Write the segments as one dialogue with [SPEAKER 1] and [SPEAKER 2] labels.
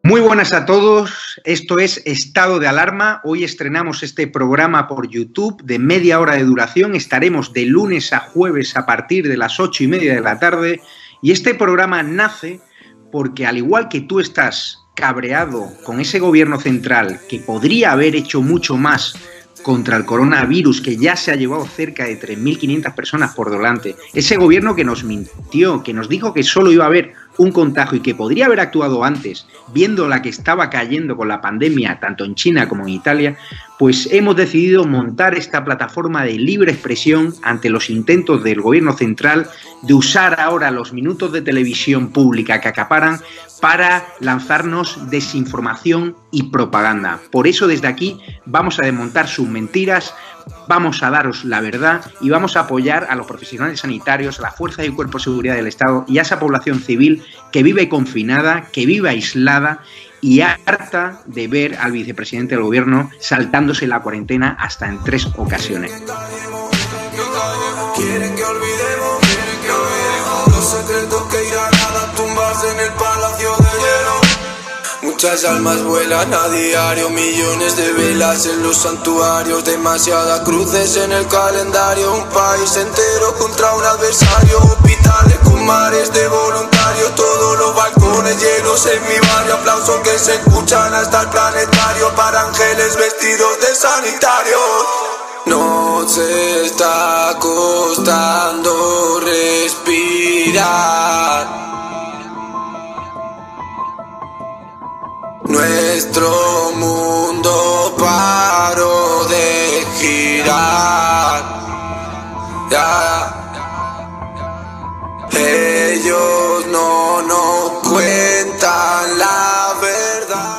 [SPEAKER 1] Muy buenas a todos, esto es Estado de Alarma. Hoy estrenamos este programa por YouTube de media hora de duración. Estaremos de lunes a jueves a partir de las 8:30 de la tarde. Y este programa nace porque, al igual que tú estás cabreado con ese gobierno central que podría haber hecho mucho más contra el coronavirus, que ya se ha llevado cerca de 3.500 personas por delante, ese gobierno que nos mintió, que nos dijo que solo iba a haber un contagio y que podría haber actuado antes, viendo la que estaba cayendo con la pandemia tanto en China como en Italia, pues hemos decidido montar esta plataforma de libre expresión ante los intentos del gobierno central de usar ahora los minutos de televisión pública que acaparan para lanzarnos desinformación y propaganda. Por eso desde aquí vamos a desmontar sus mentiras, vamos a daros la verdad y vamos a apoyar a los profesionales sanitarios, a las fuerzas y cuerpos de seguridad del Estado y a esa población civil que vive confinada, que vive aislada y harta de ver al vicepresidente del gobierno saltándose la cuarentena hasta en 3 ocasiones.
[SPEAKER 2] Quieren que olvidemos los secretos que irán a tumbarse en el palacio de hielo. Muchas almas vuelan a diario, millones de velas en los santuarios, demasiadas cruces en el calendario, un país entero contra un adversario, hospitales con mares de voluntarios, todos los balcones llenos en mi barrio, aplausos que se escuchan hasta el planetario, para ángeles vestidos de sanitarios. Nos está costando respirar. Nuestro mundo paró de girar. Ellos no nos cuentan la verdad.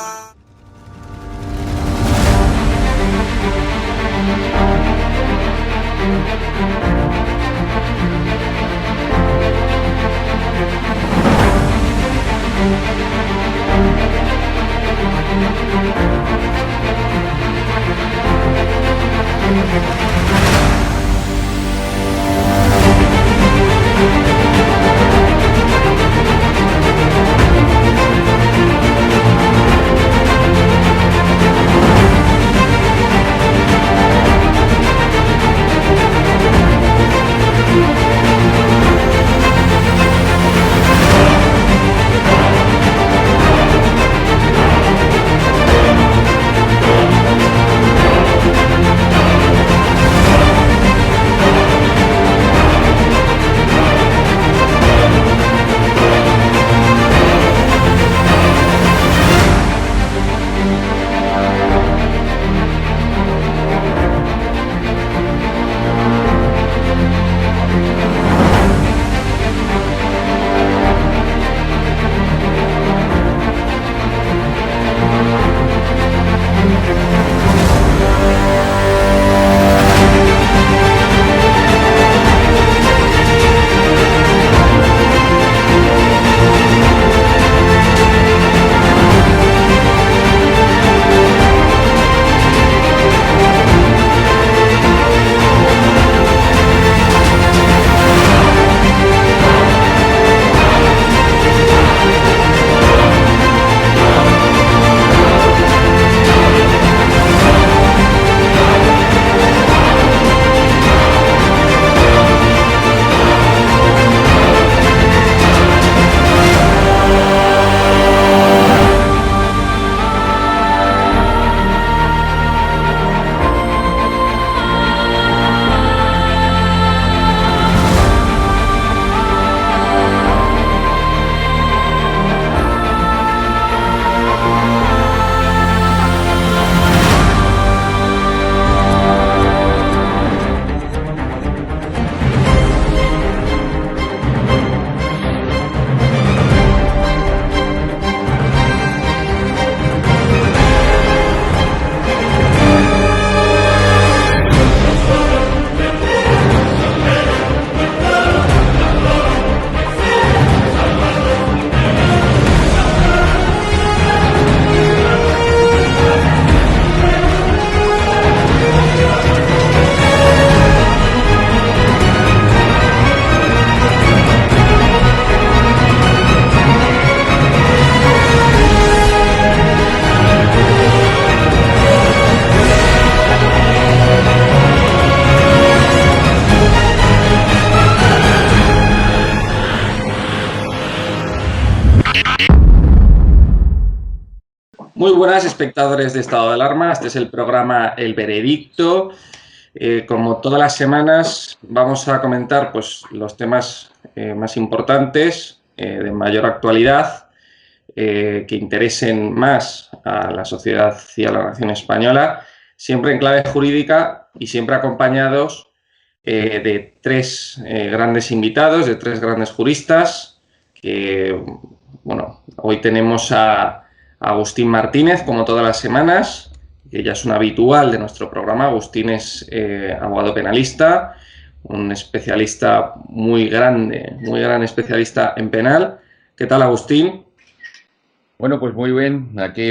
[SPEAKER 3] buenas, espectadores de Estado de Alarma. Este es el programa El Veredicto. Como todas las semanas vamos a comentar pues, los temas más importantes, de mayor actualidad, que interesen más a la sociedad y a la nación española, siempre en clave jurídica y siempre acompañados de tres grandes invitados, de tres grandes juristas, que, bueno, hoy tenemos a Agustín Martínez, como todas las semanas, que ya es un habitual de nuestro programa. Agustín es abogado penalista, un especialista muy gran especialista en penal. ¿Qué tal, Agustín?
[SPEAKER 4] Bueno, pues muy bien. Aquí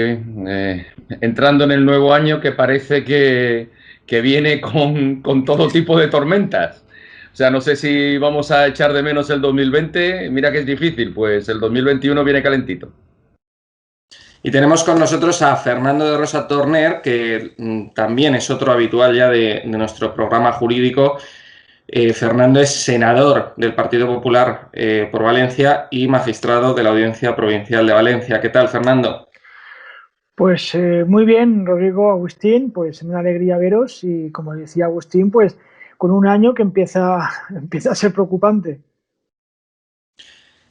[SPEAKER 4] entrando en el nuevo año que parece que viene con todo tipo de tormentas. O sea, no sé si vamos a echar de menos el 2020. Mira que es difícil, pues el 2021 viene calentito.
[SPEAKER 3] Y tenemos con nosotros a Fernando de Rosa Torner, que también es otro habitual ya de nuestro programa jurídico. Fernando es senador del Partido Popular por Valencia y magistrado de la Audiencia Provincial de Valencia. ¿Qué tal, Fernando?
[SPEAKER 5] Pues muy bien, Rodrigo, Agustín, pues una alegría veros y como decía Agustín, pues con un año que empieza a ser preocupante.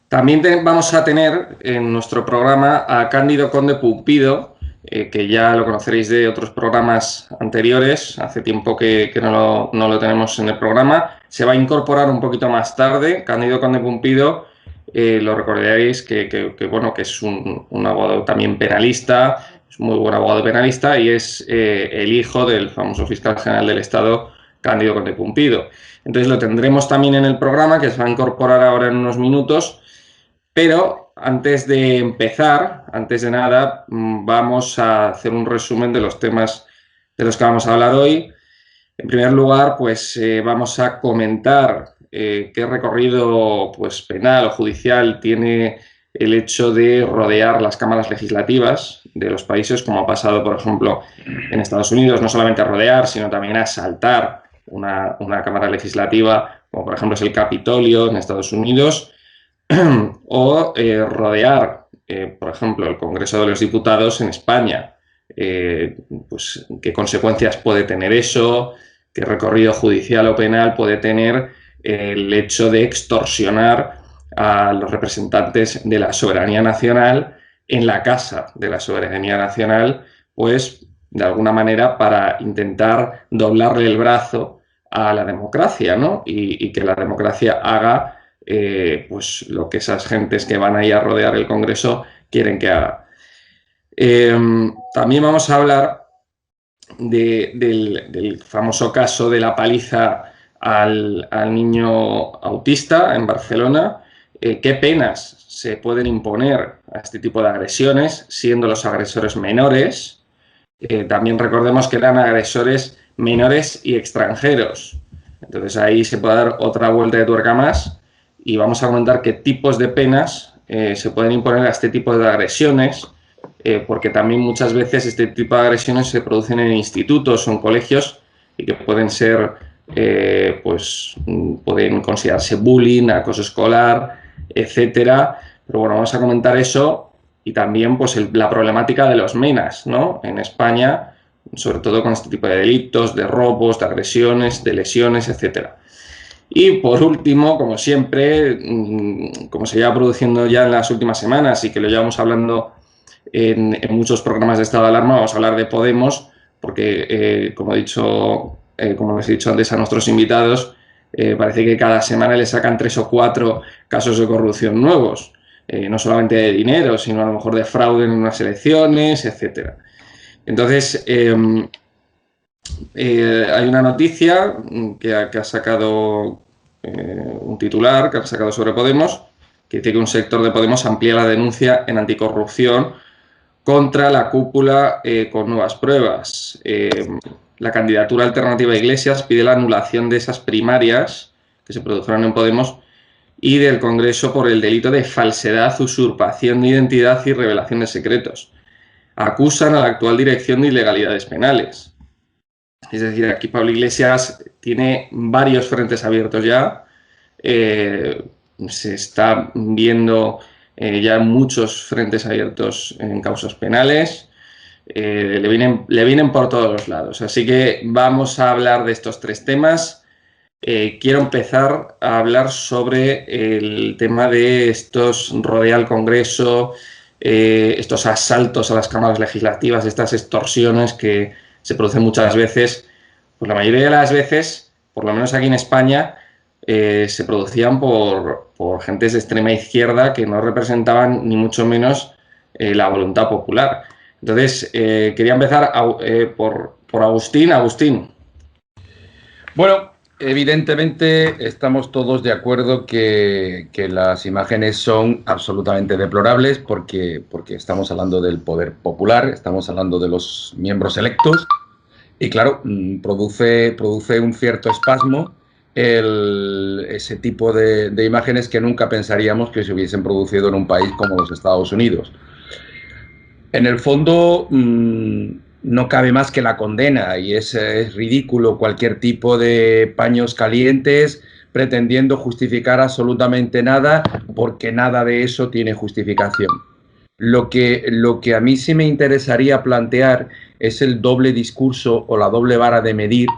[SPEAKER 3] También vamos a tener en nuestro programa a Cándido Conde Pumpido, que ya lo conoceréis de otros programas anteriores. Hace tiempo que no lo tenemos en el programa. Se va a incorporar un poquito más tarde. Cándido Conde Pumpido, lo recordaréis que es un abogado también penalista, es un muy buen abogado penalista y es el hijo del famoso fiscal general del Estado, Cándido Conde Pumpido. Entonces lo tendremos también en el programa, que se va a incorporar ahora en unos minutos. Pero antes de empezar, antes de nada, vamos a hacer un resumen de los temas de los que vamos a hablar hoy. En primer lugar, pues vamos a comentar qué recorrido pues, penal o judicial tiene el hecho de rodear las cámaras legislativas de los países, como ha pasado, por ejemplo, en Estados Unidos, no solamente a rodear, sino también a asaltar una cámara legislativa, como por ejemplo es el Capitolio en Estados Unidos, o rodear, por ejemplo, el Congreso de los Diputados en España. Pues, ¿qué consecuencias puede tener eso? ¿Qué recorrido judicial o penal puede tener el hecho de extorsionar a los representantes de la soberanía nacional en la Casa de la Soberanía Nacional, pues, de alguna manera para intentar doblarle el brazo a la democracia, ¿no? Y que la democracia haga pues lo que esas gentes que van ahí a rodear el Congreso quieren que haga. También vamos a hablar del famoso caso de la paliza al niño autista en Barcelona. ¿Qué penas se pueden imponer a este tipo de agresiones, siendo los agresores menores? También recordemos que eran agresores menores y extranjeros. Entonces ahí se puede dar otra vuelta de tuerca más. Y vamos a comentar qué tipos de penas se pueden imponer a este tipo de agresiones, porque también muchas veces este tipo de agresiones se producen en institutos o en colegios y que pueden ser, pueden considerarse bullying, acoso escolar, etcétera. Pero bueno, vamos a comentar eso y también pues la problemática de los menas, ¿no? En España, sobre todo con este tipo de delitos, de robos, de agresiones, de lesiones, etcétera. Y por último, como siempre, como se lleva produciendo ya en las últimas semanas y que lo llevamos hablando en muchos programas de estado de alarma, vamos a hablar de Podemos, porque como les he dicho antes a nuestros invitados, parece que cada semana le sacan 3 o 4 casos de corrupción nuevos, no solamente de dinero, sino a lo mejor de fraude en unas elecciones, etcétera. Entonces, hay una noticia que ha sacado un titular que ha sacado sobre Podemos, que dice que un sector de Podemos amplía la denuncia en anticorrupción contra la cúpula con nuevas pruebas. La candidatura alternativa a Iglesias pide la anulación de esas primarias que se produjeron en Podemos y del Congreso por el delito de falsedad, usurpación de identidad y revelación de secretos. Acusan a la actual dirección de ilegalidades penales. Es decir, aquí Pablo Iglesias tiene varios frentes abiertos ya. Se está viendo ya muchos frentes abiertos en causas penales. le vienen por todos los lados. Así que vamos a hablar de estos tres temas. Quiero empezar a hablar sobre el tema de estos rodea al Congreso, estos asaltos a las cámaras legislativas, estas extorsiones que se producen muchas veces. Pues la mayoría de las veces, por lo menos aquí en España, se producían por gentes de extrema izquierda que no representaban ni mucho menos la voluntad popular. Entonces, quería empezar por Agustín. Agustín.
[SPEAKER 4] Bueno, evidentemente estamos todos de acuerdo que las imágenes son absolutamente deplorables porque estamos hablando del poder popular, estamos hablando de los miembros electos y claro, produce un cierto espasmo ese tipo de imágenes que nunca pensaríamos que se hubiesen producido en un país como los Estados Unidos. En el fondo, no cabe más que la condena y es ridículo cualquier tipo de paños calientes pretendiendo justificar absolutamente nada porque nada de eso tiene justificación. Lo que a mí sí me interesaría plantear es el doble discurso o la doble vara de medir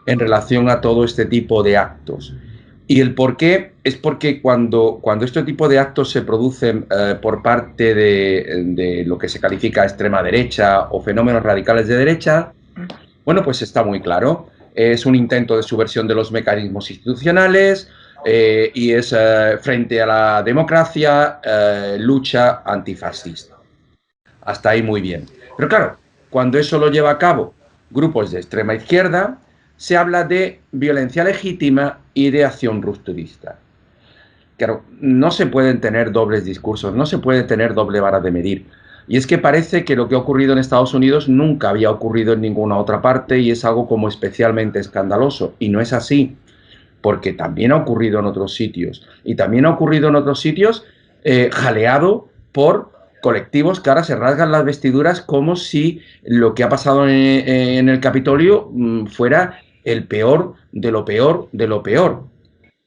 [SPEAKER 4] en relación a todo este tipo de actos. Y el por qué es porque cuando este tipo de actos se producen por parte de lo que se califica extrema derecha o fenómenos radicales de derecha, bueno, pues está muy claro. Es un intento de subversión de los mecanismos institucionales y es frente a la democracia, lucha antifascista. Hasta ahí muy bien. Pero claro, cuando eso lo lleva a cabo grupos de extrema izquierda, se habla de violencia legítima y de acción rupturista. Claro, no se pueden tener dobles discursos, no se puede tener doble vara de medir. Y es que parece que lo que ha ocurrido en Estados Unidos nunca había ocurrido en ninguna otra parte y es algo como especialmente escandaloso. Y no es así, porque también ha ocurrido en otros sitios. Y también ha ocurrido en otros sitios jaleado por colectivos que ahora se rasgan las vestiduras como si lo que ha pasado en el Capitolio fuera el peor de lo peor de lo peor.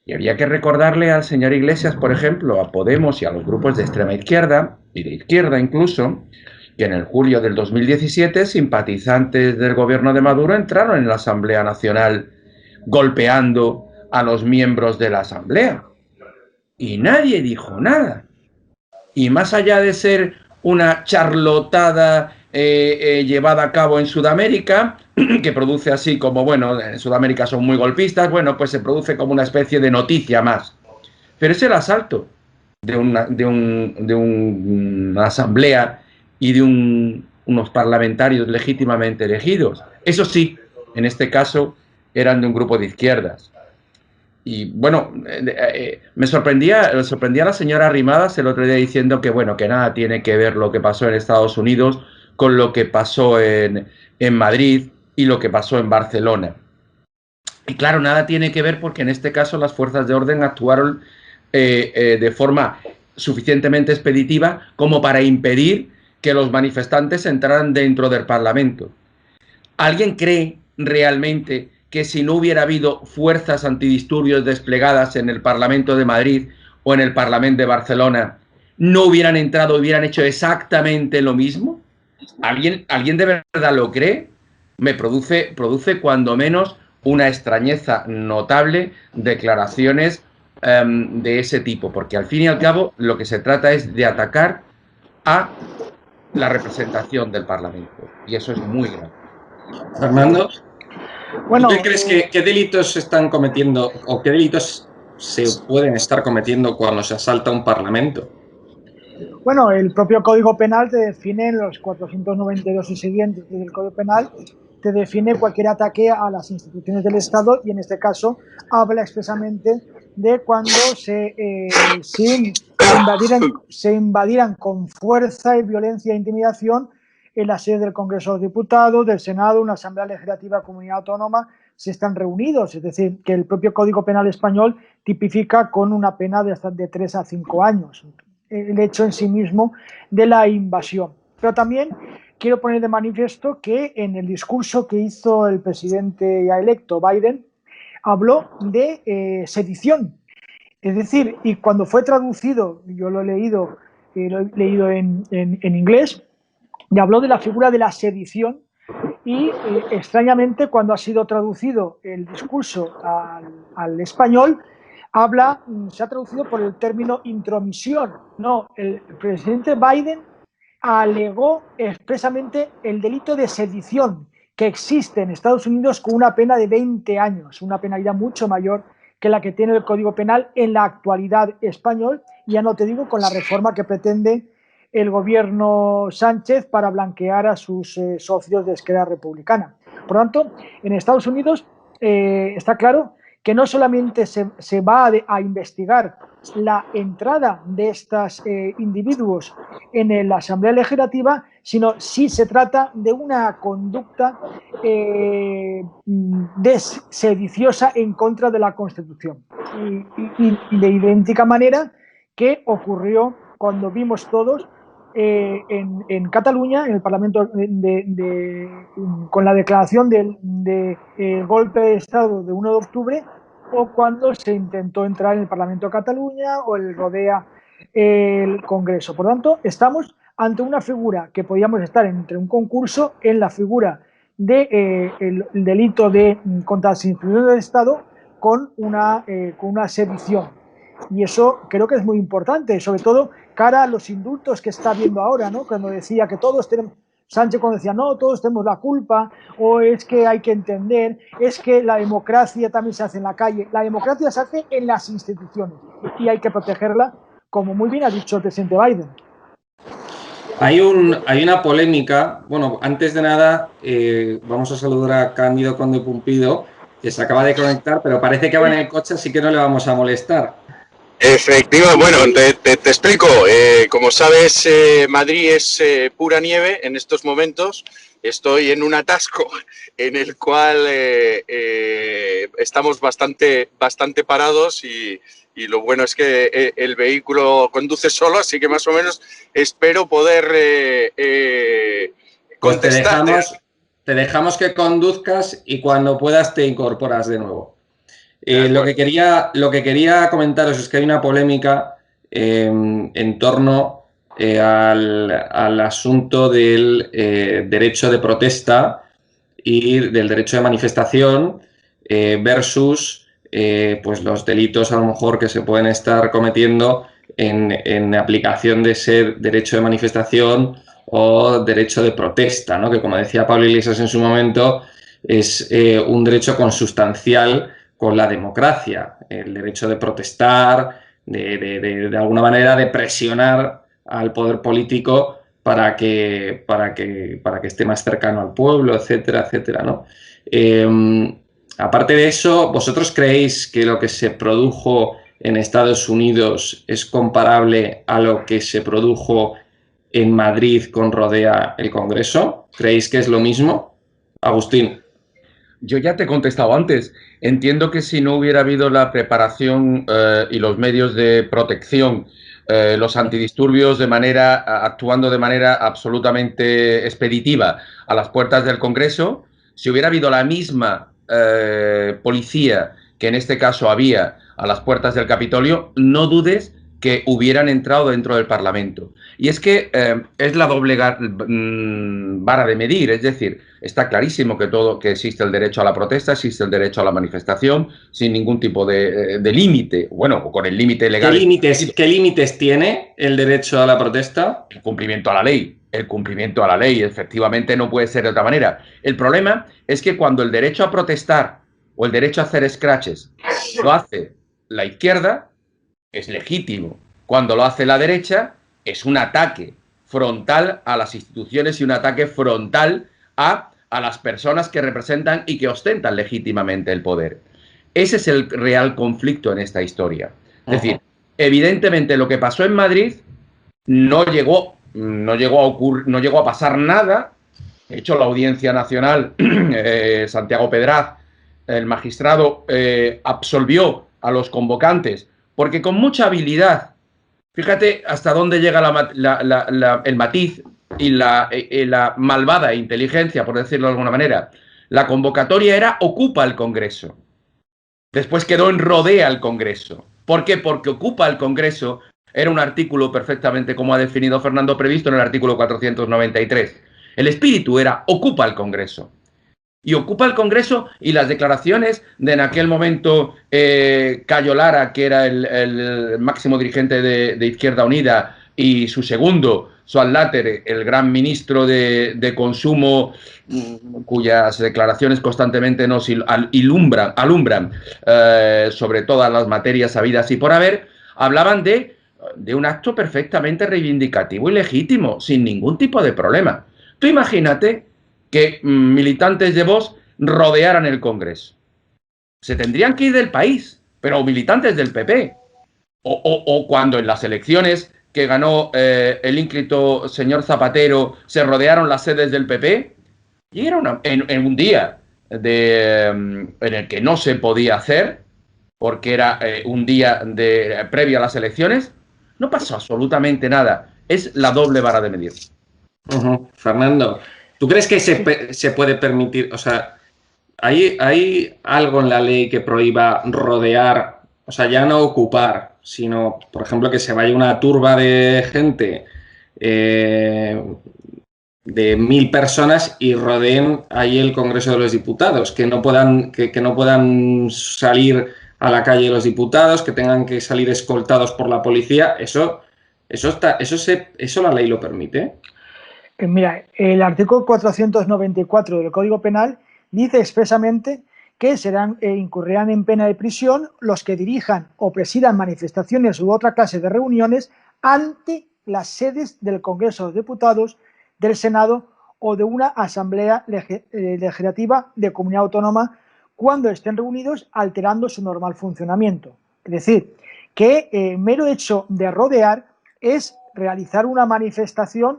[SPEAKER 4] Y habría que recordarle al señor Iglesias, por ejemplo, a Podemos y a los grupos de extrema izquierda, y de izquierda incluso, que en el julio del 2017 simpatizantes del gobierno de Maduro entraron en la Asamblea Nacional golpeando a los miembros de la Asamblea. Y nadie dijo nada. Y más allá de ser una charlotada llevada a cabo en Sudamérica, que produce así como, bueno, en Sudamérica son muy golpistas, bueno, pues se produce como una especie de noticia más. Pero es el asalto de una asamblea y de unos parlamentarios legítimamente elegidos. Eso sí, en este caso eran de un grupo de izquierdas. Y bueno, me sorprendía la señora Arrimadas el otro día diciendo que, bueno, que nada tiene que ver lo que pasó en Estados Unidos con lo que pasó en Madrid y lo que pasó en Barcelona. Y claro, nada tiene que ver porque en este caso las fuerzas de orden actuaron de forma suficientemente expeditiva como para impedir que los manifestantes entraran dentro del Parlamento. ¿Alguien cree realmente que si no hubiera habido fuerzas antidisturbios desplegadas en el Parlamento de Madrid o en el Parlamento de Barcelona, no hubieran entrado, hubieran hecho exactamente lo mismo? ¿Alguien de verdad lo cree? Me produce cuando menos una extrañeza notable declaraciones de ese tipo, porque al fin y al cabo lo que se trata es de atacar a la representación del Parlamento, y eso es muy grave.
[SPEAKER 3] Fernando,
[SPEAKER 5] bueno,
[SPEAKER 3] ¿qué crees qué delitos se están cometiendo o qué delitos se pueden estar cometiendo cuando se asalta un Parlamento?
[SPEAKER 5] Bueno, el propio Código Penal te define en los 492 y siguientes del Código Penal, te define cualquier ataque a las instituciones del Estado y en este caso habla expresamente de cuando se invadieran con fuerza y violencia e intimidación en la sede del Congreso de los Diputados, del Senado, una Asamblea Legislativa, comunidad autónoma, se están reunidos. Es decir, que el propio Código Penal español tipifica con una pena de hasta de 3 a 5 años el hecho en sí mismo de la invasión. Pero también quiero poner de manifiesto que en el discurso que hizo el presidente ya electo, Biden, habló de sedición. Es decir, y cuando fue traducido, yo lo he leído en inglés, y habló de la figura de la sedición y, extrañamente, cuando ha sido traducido el discurso al español, se ha traducido por el término intromisión. No, el presidente Biden alegó expresamente el delito de sedición, que existe en Estados Unidos con una pena de 20 años, una penalidad mucho mayor que la que tiene el Código Penal en la actualidad español, ya no te digo con la reforma que pretende el gobierno Sánchez para blanquear a sus socios de Esquerra Republicana. Por lo tanto, en Estados Unidos está claro que no solamente se va a investigar la entrada de estos individuos en la Asamblea Legislativa, sino si se trata de una conducta sediciosa en contra de la Constitución. Y de idéntica manera que ocurrió cuando vimos todos en Cataluña, en el Parlamento, con la declaración del golpe de Estado de 1 de octubre, o cuando se intentó entrar en el Parlamento de Cataluña o rodea el Congreso. Por lo tanto, estamos ante una figura que podríamos estar entre un concurso en la figura del delito contra las instituciones del Estado con una sedición. Y eso creo que es muy importante, sobre todo cara a los indultos que está viendo ahora, ¿no? Cuando decía que todos tenemos, Sánchez cuando decía, no, todos tenemos la culpa, o es que hay que entender, es que la democracia también se hace en la calle. La democracia se hace en las instituciones y hay que protegerla, como muy bien ha dicho el presidente Biden.
[SPEAKER 3] Hay una polémica. Bueno, antes de nada, vamos a saludar a Cándido Conde Pumpido, que se acaba de conectar, pero parece que va en el coche, así que no le vamos a molestar.
[SPEAKER 6] Efectivamente, bueno, te explico. Como sabes, Madrid es pura nieve en estos momentos. Estoy en un atasco en el cual estamos bastante parados y lo bueno es que el vehículo conduce solo, así que más o menos espero poder contestar.
[SPEAKER 3] Pues te dejamos que conduzcas y cuando puedas te incorporas de nuevo. Lo que quería comentaros es que hay una polémica en torno al asunto del derecho de protesta y del derecho de manifestación versus pues los delitos a lo mejor que se pueden estar cometiendo en aplicación de ese derecho de manifestación o derecho de protesta, ¿no? Que, como decía Pablo Iglesias en su momento, es un derecho consustancial con la democracia, el derecho de protestar, de alguna manera de presionar al poder político para que esté más cercano al pueblo, etcétera, etcétera, ¿no? Aparte de eso, ¿vosotros creéis que lo que se produjo en Estados Unidos es comparable a lo que se produjo en Madrid con rodea el Congreso? ¿Creéis que es lo mismo? Agustín.
[SPEAKER 4] Yo ya te he contestado antes. Entiendo que si no hubiera habido la preparación y los medios de protección, los antidisturbios actuando de manera absolutamente expeditiva a las puertas del Congreso, si hubiera habido la misma policía que en este caso había a las puertas del Capitolio, no dudes que hubieran entrado dentro del Parlamento. Y es que es la doble vara de medir, es decir, está clarísimo que existe el derecho a la protesta, existe el derecho a la manifestación, sin ningún tipo de límite, bueno, con el límite legal.
[SPEAKER 3] ¿Qué límites tiene el derecho a la protesta?
[SPEAKER 4] El cumplimiento a la ley. El cumplimiento a la ley, efectivamente, no puede ser de otra manera. El problema es que cuando el derecho a protestar o el derecho a hacer scratches lo hace la izquierda, es legítimo. Cuando lo hace la derecha, es un ataque frontal a las instituciones y un ataque frontal a las personas que representan y que ostentan legítimamente el poder. Ese es el real conflicto en esta historia. Es decir, evidentemente lo que pasó en Madrid no llegó a pasar nada. De hecho, la Audiencia Nacional, Santiago Pedraz, el magistrado, absolvió a los convocantes porque con mucha habilidad, fíjate hasta dónde llega el matiz y la malvada inteligencia, por decirlo de alguna manera. La convocatoria era ocupa el Congreso. Después quedó en rodea el Congreso. ¿Por qué? Porque ocupa el Congreso era un artículo perfectamente, como ha definido Fernando, previsto en el artículo 493. El espíritu era ocupa el Congreso. Y ocupa el Congreso, y las declaraciones de en aquel momento Cayo Lara, que era el máximo dirigente de Izquierda Unida, y su segundo, Joan Latter, el gran ministro de Consumo, cuyas declaraciones constantemente nos alumbran sobre todas las materias habidas y por haber, hablaban de un acto perfectamente reivindicativo y legítimo, sin ningún tipo de problema. Tú imagínate que militantes de Vox rodearan el Congreso. Se tendrían que ir del país, pero militantes del PP. O cuando en las elecciones que ganó el ínclito señor Zapatero se rodearon las sedes del PP, y era en un día en el que no se podía hacer, porque era un día previo a las elecciones, no pasó absolutamente nada. Es la doble vara de medir.
[SPEAKER 3] Fernando, ¿tú crees que se puede permitir, o sea, hay algo en la ley que prohíba rodear, o sea, ya no ocupar, sino, por ejemplo, que se vaya una turba de gente de 1000 personas y rodeen ahí el Congreso de los Diputados, que no puedan salir a la calle los diputados, que tengan que salir escoltados por la policía? Eso la ley lo permite.
[SPEAKER 5] Mira, el artículo 494 del Código Penal dice expresamente que incurrirán en pena de prisión los que dirijan o presidan manifestaciones u otra clase de reuniones ante las sedes del Congreso de los Diputados, del Senado o de una asamblea legislativa de comunidad autónoma cuando estén reunidos alterando su normal funcionamiento. Es decir, que el mero hecho de rodear es realizar una manifestación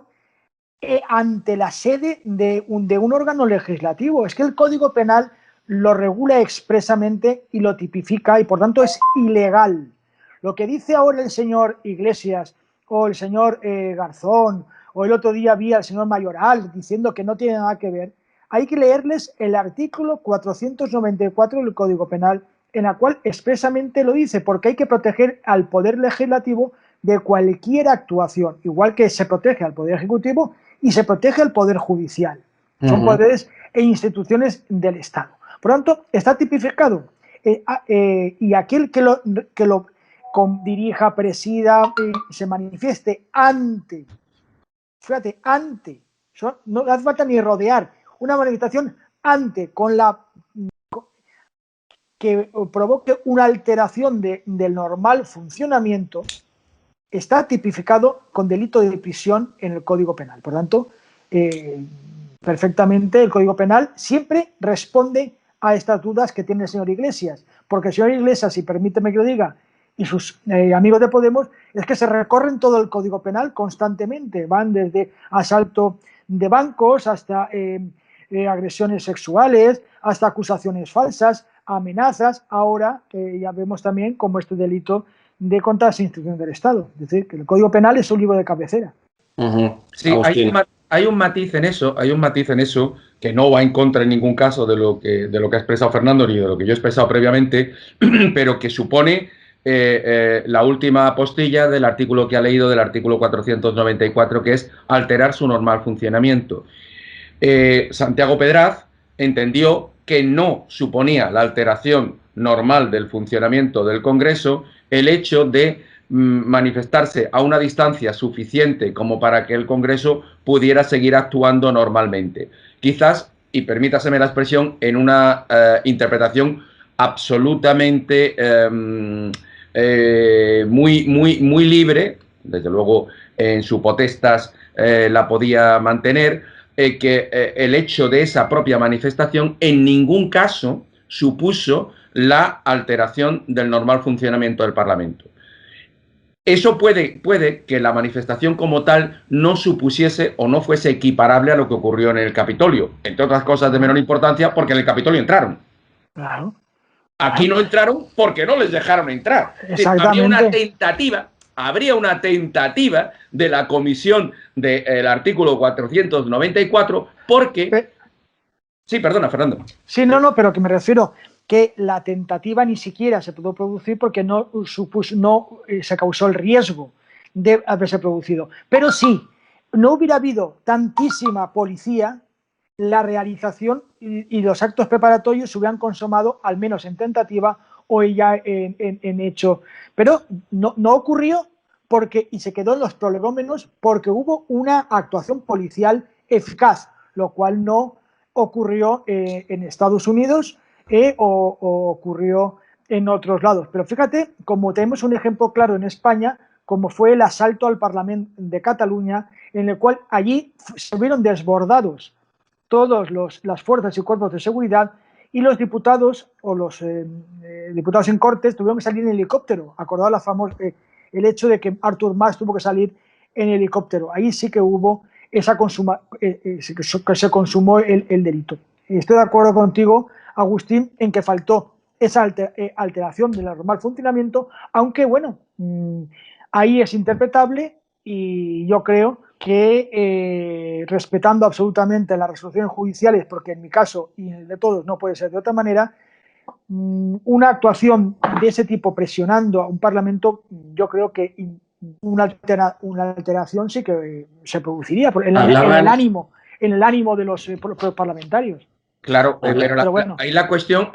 [SPEAKER 5] ante la sede de un órgano legislativo. Es que el Código Penal lo regula expresamente y lo tipifica y por tanto es ilegal. Lo que dice ahora el señor Iglesias o el señor Garzón, o el otro día vi al señor Mayoral diciendo que no tiene nada que ver, hay que leerles el artículo 494 del Código Penal, en la cual expresamente lo dice, porque hay que proteger al Poder Legislativo de cualquier actuación, igual que se protege al Poder Ejecutivo y se protege al Poder Judicial. Son poderes e instituciones del Estado. Por lo tanto, está tipificado. Y aquel que lo dirija, presida, se manifieste ante, fíjate, ante, no hace falta ni rodear, una manifestación ante, que provoque una alteración del normal funcionamiento, está tipificado con delito de prisión en el Código Penal. Por tanto, perfectamente el Código Penal siempre responde a estas dudas que tiene el señor Iglesias, porque el señor Iglesias, si permíteme que lo diga, y sus amigos de Podemos, es que se recorren todo el Código Penal constantemente, van desde asalto de bancos hasta agresiones sexuales, hasta acusaciones falsas, amenazas. Ahora ya vemos también como este delito de contra las instituciones del Estado. Es decir, que el Código Penal es un libro de cabecera.
[SPEAKER 4] Sí, hay un matiz en eso que no va en contra en ningún caso de lo que ha expresado Fernando ni de lo que yo he expresado previamente, pero que supone la última postilla del artículo que ha leído, del artículo 494, que es alterar su normal funcionamiento. Santiago Pedraz entendió que no suponía la alteración normal del funcionamiento del Congreso el hecho de manifestarse a una distancia suficiente como para que el Congreso pudiera seguir actuando normalmente. Quizás, y permítaseme la expresión, en una interpretación absolutamente muy libre, desde luego en su potestas la podía mantener, que el hecho de esa propia manifestación en ningún caso supuso la alteración del normal funcionamiento del Parlamento. Eso puede que la manifestación como tal no supusiese o no fuese equiparable a lo que ocurrió en el Capitolio, entre otras cosas de menor importancia, porque en el Capitolio entraron.
[SPEAKER 5] Claro.
[SPEAKER 4] Aquí no entraron porque no les dejaron entrar. Habría una tentativa de la comisión del artículo 494 porque... Sí, perdona, Fernando.
[SPEAKER 5] Sí, no, pero que me refiero que la tentativa ni siquiera se pudo producir porque no se causó el riesgo de haberse producido. Pero sí, no hubiera habido tantísima policía, la realización y los actos preparatorios se hubieran consumado, al menos en tentativa o ya en hecho. Pero no ocurrió porque, y se quedó en los prolegómenos, porque hubo una actuación policial eficaz, lo cual no ocurrió en Estados Unidos o ocurrió en otros lados. Pero fíjate, como tenemos un ejemplo claro en España, como fue el asalto al Parlamento de Cataluña, en el cual allí se vieron desbordados todas las fuerzas y cuerpos de seguridad, y los diputados o los diputados en Cortes tuvieron que salir en helicóptero. Acordado el hecho de que Artur Mas tuvo que salir en helicóptero. Ahí sí que hubo que se consumó el delito. Estoy de acuerdo contigo, Agustín, en que faltó esa alteración del normal funcionamiento, aunque bueno, ahí es interpretable, y yo creo que respetando absolutamente las resoluciones judiciales, porque en mi caso y en el de todos no puede ser de otra manera, una actuación de ese tipo presionando a un Parlamento, yo creo que una alteración sí que se produciría en el ánimo de los parlamentarios.
[SPEAKER 4] Claro, pero bueno. ahí la cuestión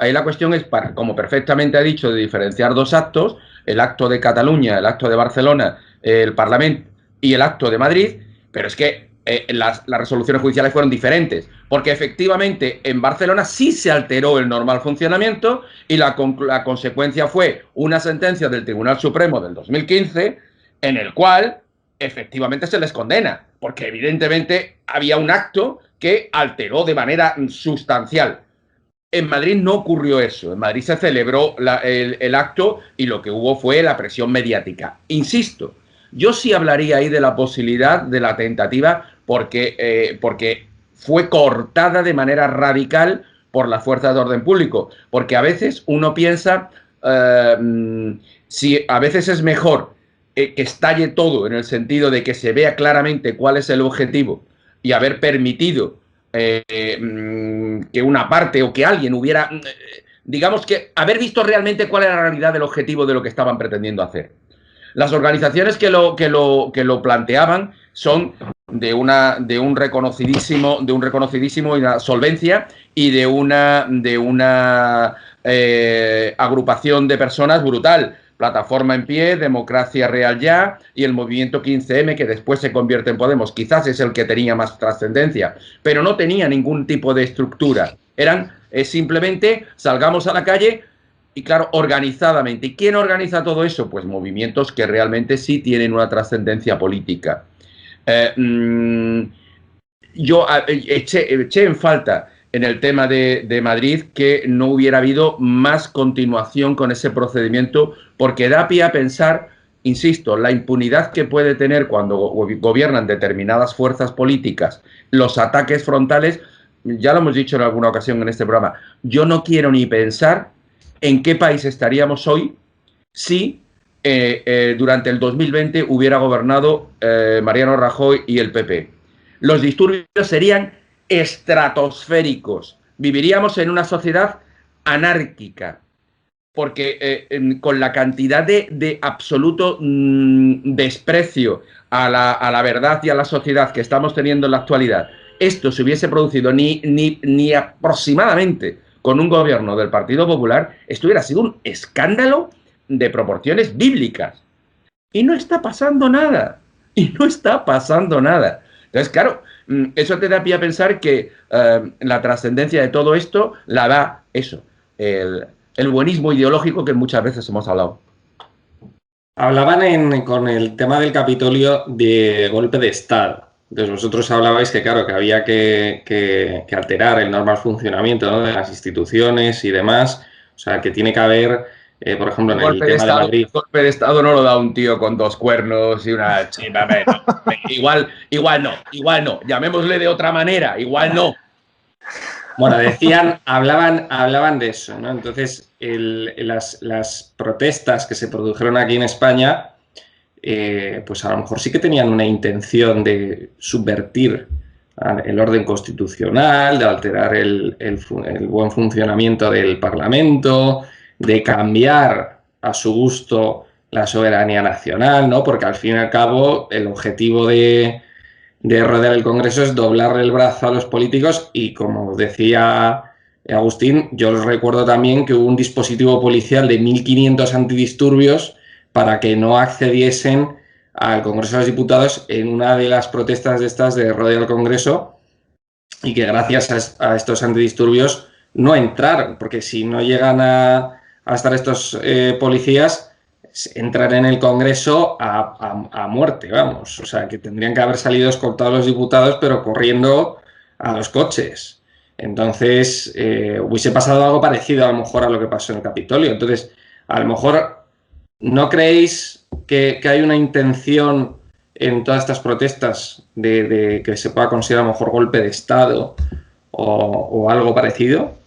[SPEAKER 4] es, como perfectamente ha dicho, de diferenciar dos actos, el acto de Cataluña, el acto de Barcelona, el Parlamento y el acto de Madrid, pero es que las resoluciones judiciales fueron diferentes, porque efectivamente en Barcelona sí se alteró el normal funcionamiento y la consecuencia fue una sentencia del Tribunal Supremo del 2015 en el cual efectivamente se les condena, porque evidentemente había un acto que alteró de manera sustancial. En Madrid no ocurrió eso. En Madrid se celebró el acto y lo que hubo fue la presión mediática. Insisto, yo sí hablaría ahí de la posibilidad de la tentativa porque fue cortada de manera radical por las fuerzas de orden público. Porque a veces uno piensa si a veces es mejor que estalle todo en el sentido de que se vea claramente cuál es el objetivo y haber permitido que una parte o que alguien hubiera, digamos que haber visto realmente cuál era la realidad del objetivo de lo que estaban pretendiendo hacer. Las organizaciones que lo planteaban son de un reconocidísimo y una solvencia y de una agrupación de personas brutal. Plataforma en Pie, Democracia Real Ya y el movimiento 15M, que después se convierte en Podemos. Quizás es el que tenía más trascendencia, pero no tenía ningún tipo de estructura. Eran simplemente salgamos a la calle y, claro, organizadamente. ¿Y quién organiza todo eso? Pues movimientos que realmente sí tienen una trascendencia política. Yo eché en falta en el tema de Madrid que no hubiera habido más continuación con ese procedimiento, porque da pie a pensar, insisto, la impunidad que puede tener cuando gobiernan determinadas fuerzas políticas, los ataques frontales, ya lo hemos dicho en alguna ocasión en este programa, yo no quiero ni pensar en qué país estaríamos hoy si durante el 2020 hubiera gobernado Mariano Rajoy y el PP. Los disturbios serían estratosféricos. Viviríamos en una sociedad anárquica, porque con la cantidad de absoluto desprecio a la verdad y a la sociedad que estamos teniendo en la actualidad, esto se hubiese producido ni aproximadamente con un gobierno del Partido Popular, esto hubiera sido un escándalo de proporciones bíblicas. Y no está pasando nada. Entonces, claro, eso te da pie a pensar que la trascendencia de todo esto la da eso, el buenismo ideológico que muchas veces hemos hablado.
[SPEAKER 3] Hablaban con el tema del Capitolio de golpe de Estado. Entonces vosotros hablabais que, claro, que había que alterar el normal funcionamiento, ¿no?, de las instituciones y demás. O sea, que tiene que haber, por ejemplo, en el tema de Madrid...
[SPEAKER 4] Golpe de Estado no lo da un tío con 2 cuernos y una chiva. Igual no. Llamémosle de otra manera, igual no.
[SPEAKER 3] Bueno, hablaban de eso, ¿no? Entonces, las protestas que se produjeron aquí en España, pues a lo mejor sí que tenían una intención de subvertir el orden constitucional, de alterar el buen funcionamiento del Parlamento, de cambiar a su gusto la soberanía nacional, ¿no? Porque al fin y al cabo el objetivo de de rodear el Congreso es doblarle el brazo a los políticos y, como decía Agustín, yo os recuerdo también que hubo un dispositivo policial de 1.500 antidisturbios para que no accediesen al Congreso de los Diputados en una de las protestas de estas de rodear el Congreso, y que gracias a estos antidisturbios no entraron, porque si no llegan a estar estos policías, entrar en el Congreso a muerte, vamos. O sea, que tendrían que haber salido escoltados los diputados, pero corriendo a los coches. Entonces, hubiese pasado algo parecido a lo mejor a lo que pasó en el Capitolio. Entonces, a lo mejor, ¿no creéis que hay una intención en todas estas protestas de que se pueda considerar a lo mejor golpe de Estado o algo parecido?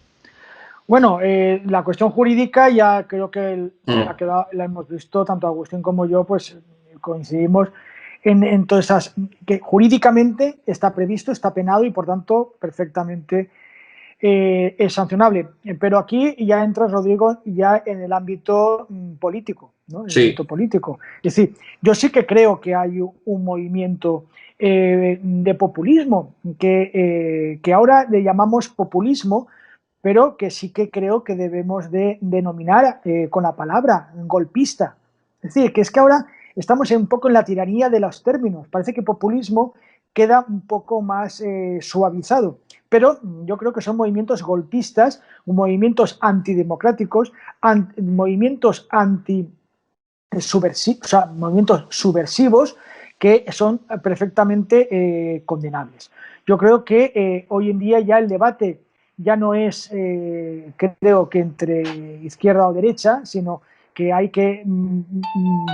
[SPEAKER 5] Bueno, la cuestión jurídica ya creo que la hemos visto, tanto Agustín como yo, pues coincidimos en todas esas, que jurídicamente está previsto, está penado y por tanto perfectamente es sancionable. Pero aquí ya entra, Rodrigo, ya en el ámbito político, ¿no? En el ámbito político. Es decir, yo sí que creo que hay un movimiento de populismo que ahora le llamamos populismo, pero que sí que creo que debemos de denominar con la palabra golpista. Es decir, que es que ahora estamos un poco en la tiranía de los términos. Parece que populismo queda un poco más suavizado, pero yo creo que son movimientos golpistas, movimientos antidemocráticos, movimientos subversivos, o sea, movimientos subversivos que son perfectamente condenables. Yo creo que hoy en día ya el debate ya no es, creo que entre izquierda o derecha, sino que hay que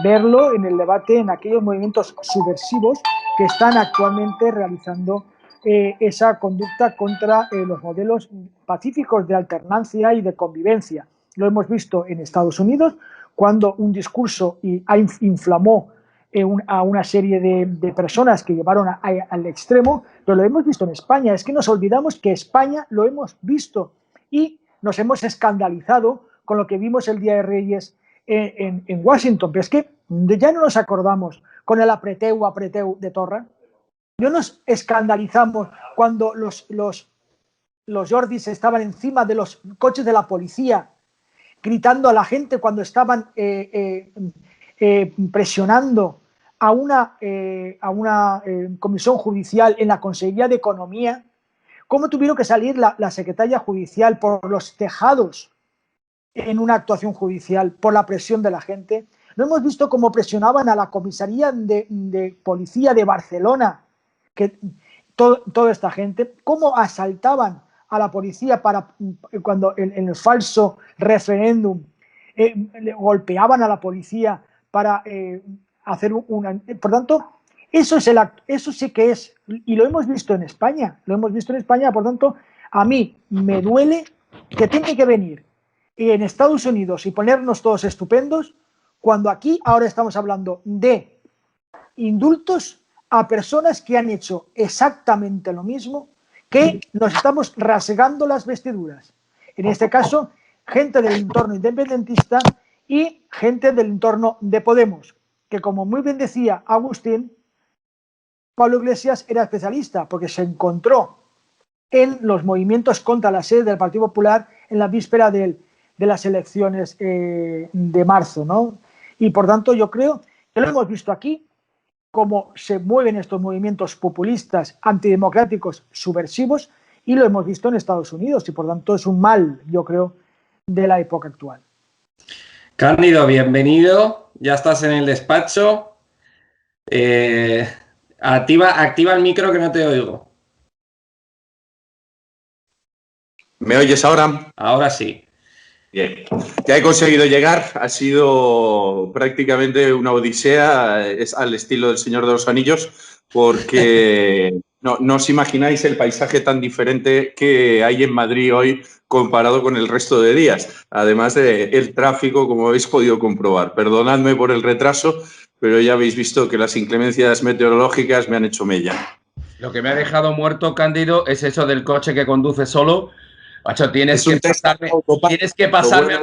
[SPEAKER 5] verlo en el debate en aquellos movimientos subversivos que están actualmente realizando esa conducta contra los modelos pacíficos de alternancia y de convivencia. Lo hemos visto en Estados Unidos, cuando un discurso inflamó a una serie de personas que llevaron al extremo, pero lo hemos visto en España. Es que nos olvidamos que España lo hemos visto y nos hemos escandalizado con lo que vimos el Día de Reyes en Washington. Pero es que ya no nos acordamos con el apreteu de Torra. No nos escandalizamos cuando los Jordis estaban encima de los coches de la policía gritando a la gente cuando estaban presionando a una comisión judicial en la Consejería de Economía. ¿Cómo tuvieron que salir la secretaria judicial por los tejados en una actuación judicial por la presión de la gente? No hemos visto cómo presionaban a la comisaría de policía de Barcelona, que toda esta gente, cómo asaltaban a la policía cuando en el falso referéndum golpeaban a la policía para hacer por tanto, eso sí que es, y lo hemos visto en España, por tanto, a mí me duele que tenga que venir en Estados Unidos y ponernos todos estupendos, cuando aquí ahora estamos hablando de indultos a personas que han hecho exactamente lo mismo, que nos estamos rasgando las vestiduras. En este caso, gente del entorno independentista y gente del entorno de Podemos, que, como muy bien decía Agustín, Pablo Iglesias era especialista porque se encontró en los movimientos contra la sede del Partido Popular en la víspera de las elecciones de marzo, ¿no? Y por tanto yo creo que lo hemos visto aquí, cómo se mueven estos movimientos populistas, antidemocráticos, subversivos, y lo hemos visto en Estados Unidos, y por tanto es un mal, yo creo, de la época actual.
[SPEAKER 3] Cándido, bienvenido, ya estás en el despacho. Activa el micro, que no te oigo.
[SPEAKER 6] ¿Me oyes ahora?
[SPEAKER 3] Ahora sí.
[SPEAKER 6] Bien, ya he conseguido llegar, ha sido prácticamente una odisea, es al estilo del Señor de los Anillos, porque no os imagináis el paisaje tan diferente que hay en Madrid hoy comparado con el resto de días, además del tráfico, como habéis podido comprobar. Perdonadme por el retraso, pero ya habéis visto que las inclemencias meteorológicas me han hecho mella.
[SPEAKER 4] Lo que me ha dejado muerto, Cándido, es eso del coche que conduce solo. Macho, tienes que pasarme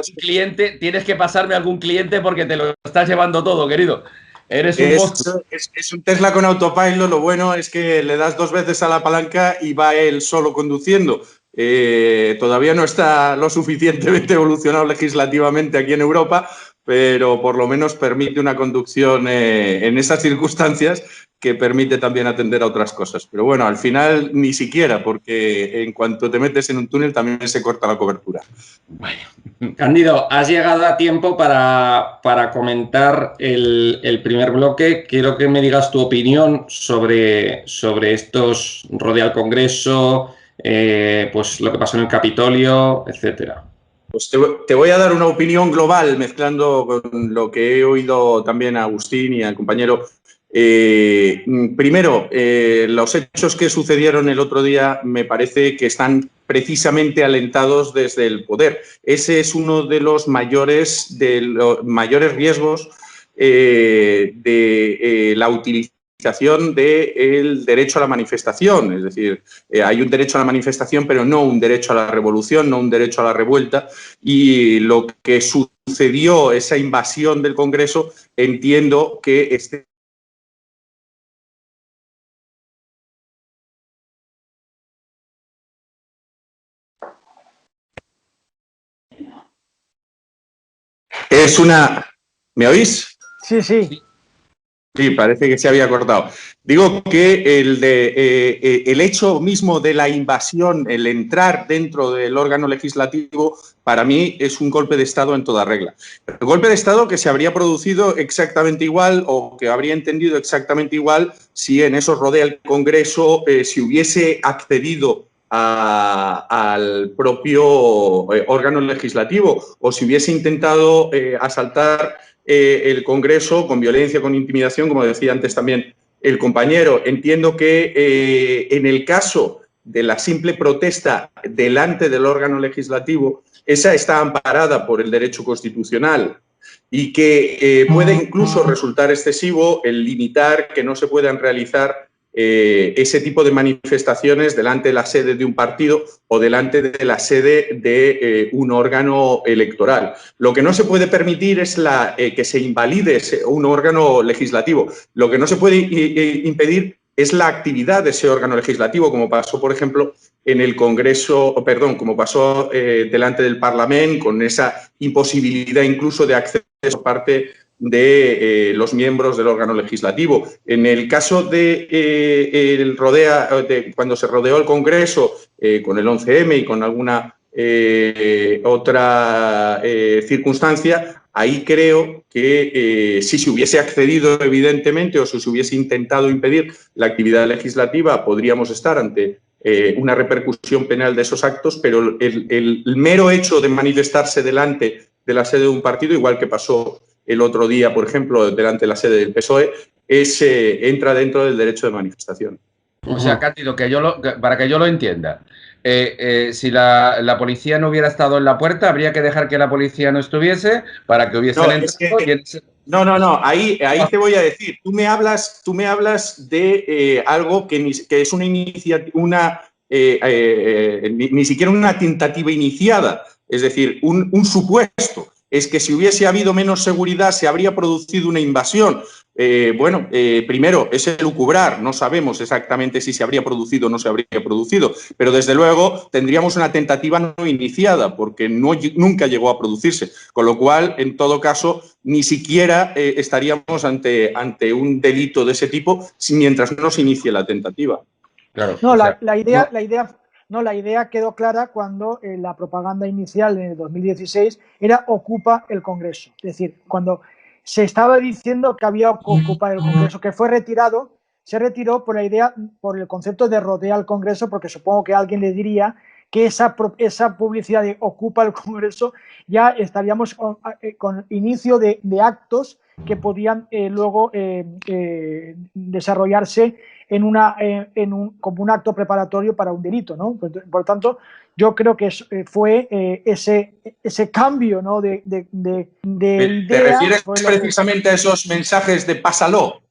[SPEAKER 4] algún cliente porque te lo estás llevando todo, querido. Eres un monstruo.
[SPEAKER 6] Es un Tesla con autopilot, lo bueno es que le das 2 veces a la palanca y va él solo conduciendo. Todavía no está lo suficientemente evolucionado legislativamente aquí en Europa, pero por lo menos permite una conducción en esas circunstancias que permite también atender a otras cosas. Pero bueno, al final ni siquiera, porque en cuanto te metes en un túnel también se corta la cobertura.
[SPEAKER 3] Cándido, has llegado a tiempo para comentar el primer bloque. Quiero que me digas tu opinión sobre estos rodea al Congreso, pues lo que pasó en el Capitolio, etcétera.
[SPEAKER 6] Pues te voy a dar una opinión global, mezclando con lo que he oído también a Agustín y al compañero. Primero, los hechos que sucedieron el otro día me parece que están precisamente alentados desde el poder. Ese es uno de los mayores riesgos de la utilización del derecho a la manifestación. Es decir, hay un derecho a la manifestación, pero no un derecho a la revolución, no un derecho a la revuelta. Y lo que sucedió, esa invasión del Congreso, entiendo que es una... ¿Me oís?
[SPEAKER 5] Sí, sí.
[SPEAKER 6] Sí, parece que se había cortado. Digo que el hecho mismo de la invasión, el entrar dentro del órgano legislativo, para mí es un golpe de Estado en toda regla. El golpe de Estado que se habría producido exactamente igual o que habría entendido exactamente igual si en eso rodea el Congreso, si hubiese accedido al propio órgano legislativo o si hubiese intentado asaltar el Congreso con violencia, con intimidación, como decía antes también el compañero. Entiendo que en el caso de la simple protesta delante del órgano legislativo, esa está amparada por el derecho constitucional y que puede incluso resultar excesivo el limitar que no se puedan realizar ese tipo de manifestaciones delante de la sede de un partido o delante de la sede de un órgano electoral. Lo que no se puede permitir es que se invalide un órgano legislativo. Lo que no se puede impedir es la actividad de ese órgano legislativo, como pasó, por ejemplo, en el Congreso, como pasó delante del Parlamento, con esa imposibilidad incluso de acceso por parte de los miembros del órgano legislativo. En el caso de cuando se rodeó el Congreso con el 11M y con alguna otra circunstancia, ahí creo que si se hubiese accedido evidentemente o si se hubiese intentado impedir la actividad legislativa, podríamos estar ante una repercusión penal de esos actos, pero el mero hecho de manifestarse delante de la sede de un partido, igual que pasó el otro día, por ejemplo, delante de la sede del PSOE, entra dentro del derecho de manifestación.
[SPEAKER 4] O sea, Cándido, para que yo lo entienda, si la policía no hubiera estado en la puerta, habría que dejar que la policía no estuviese para que hubiesen entrado.
[SPEAKER 6] No, ahí te voy a decir. Tú me hablas de algo que es una iniciativa, ni siquiera una tentativa iniciada, es decir, un supuesto. Es que si hubiese habido menos seguridad se habría producido una invasión. Primero, es elucubrar, no sabemos exactamente si se habría producido o no se habría producido, pero desde luego tendríamos una tentativa no iniciada, porque nunca llegó a producirse, con lo cual, en todo caso, ni siquiera estaríamos ante un delito de ese tipo mientras no se inicie la tentativa.
[SPEAKER 5] Claro, no, la idea quedó clara cuando la propaganda inicial en el 2016 era ocupa el Congreso. Es decir, cuando se estaba diciendo que había que ocupar el Congreso, que se retiró por el concepto de rodea al Congreso, porque supongo que alguien le diría que esa publicidad de ocupa el Congreso ya estaríamos con inicio de actos que podían luego desarrollarse como un acto preparatorio para un delito, ¿no? Por tanto, yo creo que fue ese cambio, ¿no? de idea.
[SPEAKER 6] ¿Te refieres precisamente a esos mensajes de pásalo?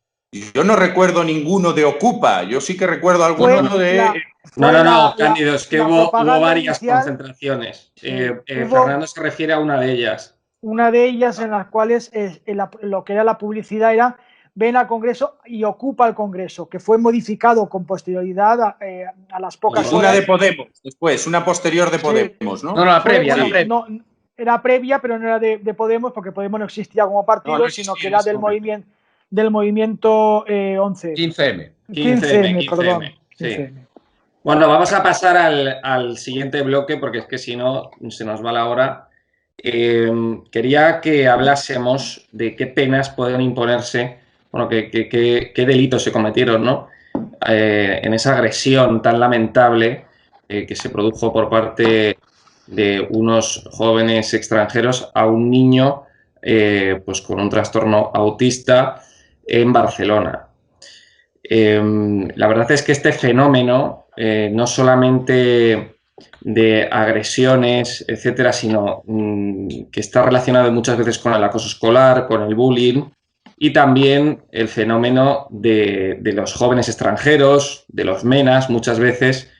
[SPEAKER 6] Yo no recuerdo ninguno de ocupa, yo sí que recuerdo alguno de...
[SPEAKER 3] No, Cándido, es que hubo varias concentraciones. Fernando se refiere a una de ellas.
[SPEAKER 5] Una de ellas en las cuales lo que era la publicidad era ven al Congreso y ocupa el Congreso, que fue modificado con posterioridad a las pocas
[SPEAKER 6] Una
[SPEAKER 5] horas.
[SPEAKER 6] de Podemos, después, una posterior de Podemos, ¿no?
[SPEAKER 4] No, la previa,
[SPEAKER 5] Bueno,
[SPEAKER 4] la previa.
[SPEAKER 5] no, era previa, pero no era de Podemos, porque Podemos no existía como partido,
[SPEAKER 6] No existía
[SPEAKER 5] sino que
[SPEAKER 6] en
[SPEAKER 5] era
[SPEAKER 6] ese
[SPEAKER 5] del movimiento 11.
[SPEAKER 4] 15M.
[SPEAKER 5] 15M, perdón.
[SPEAKER 3] Sí.
[SPEAKER 5] 15M.
[SPEAKER 3] Bueno, vamos a pasar al siguiente bloque, porque es que si no se nos va la hora. Quería que hablásemos de qué penas pueden imponerse, bueno, qué delitos se cometieron, ¿no? En esa agresión tan lamentable que se produjo por parte de unos jóvenes extranjeros a un niño pues con un trastorno autista en Barcelona. La verdad es que este fenómeno no solamente de agresiones, etcétera, sino que está relacionado muchas veces con el acoso escolar, con el bullying y también el fenómeno de los jóvenes extranjeros, de los menas, muchas veces,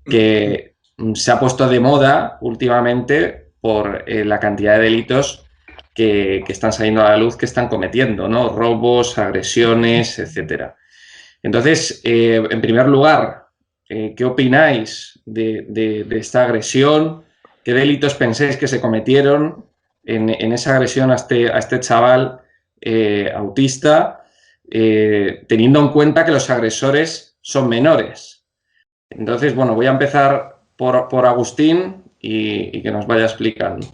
[SPEAKER 3] que se ha puesto de moda últimamente por la cantidad de delitos que están saliendo a la luz, que están cometiendo, ¿no? Robos, agresiones, etcétera. Entonces, en primer lugar, ¿qué opináis de esta agresión? ¿Qué delitos pensáis que se cometieron en esa agresión a este chaval autista, teniendo en cuenta que los agresores son menores? Entonces, bueno, voy a empezar por Agustín y que nos vaya explicando.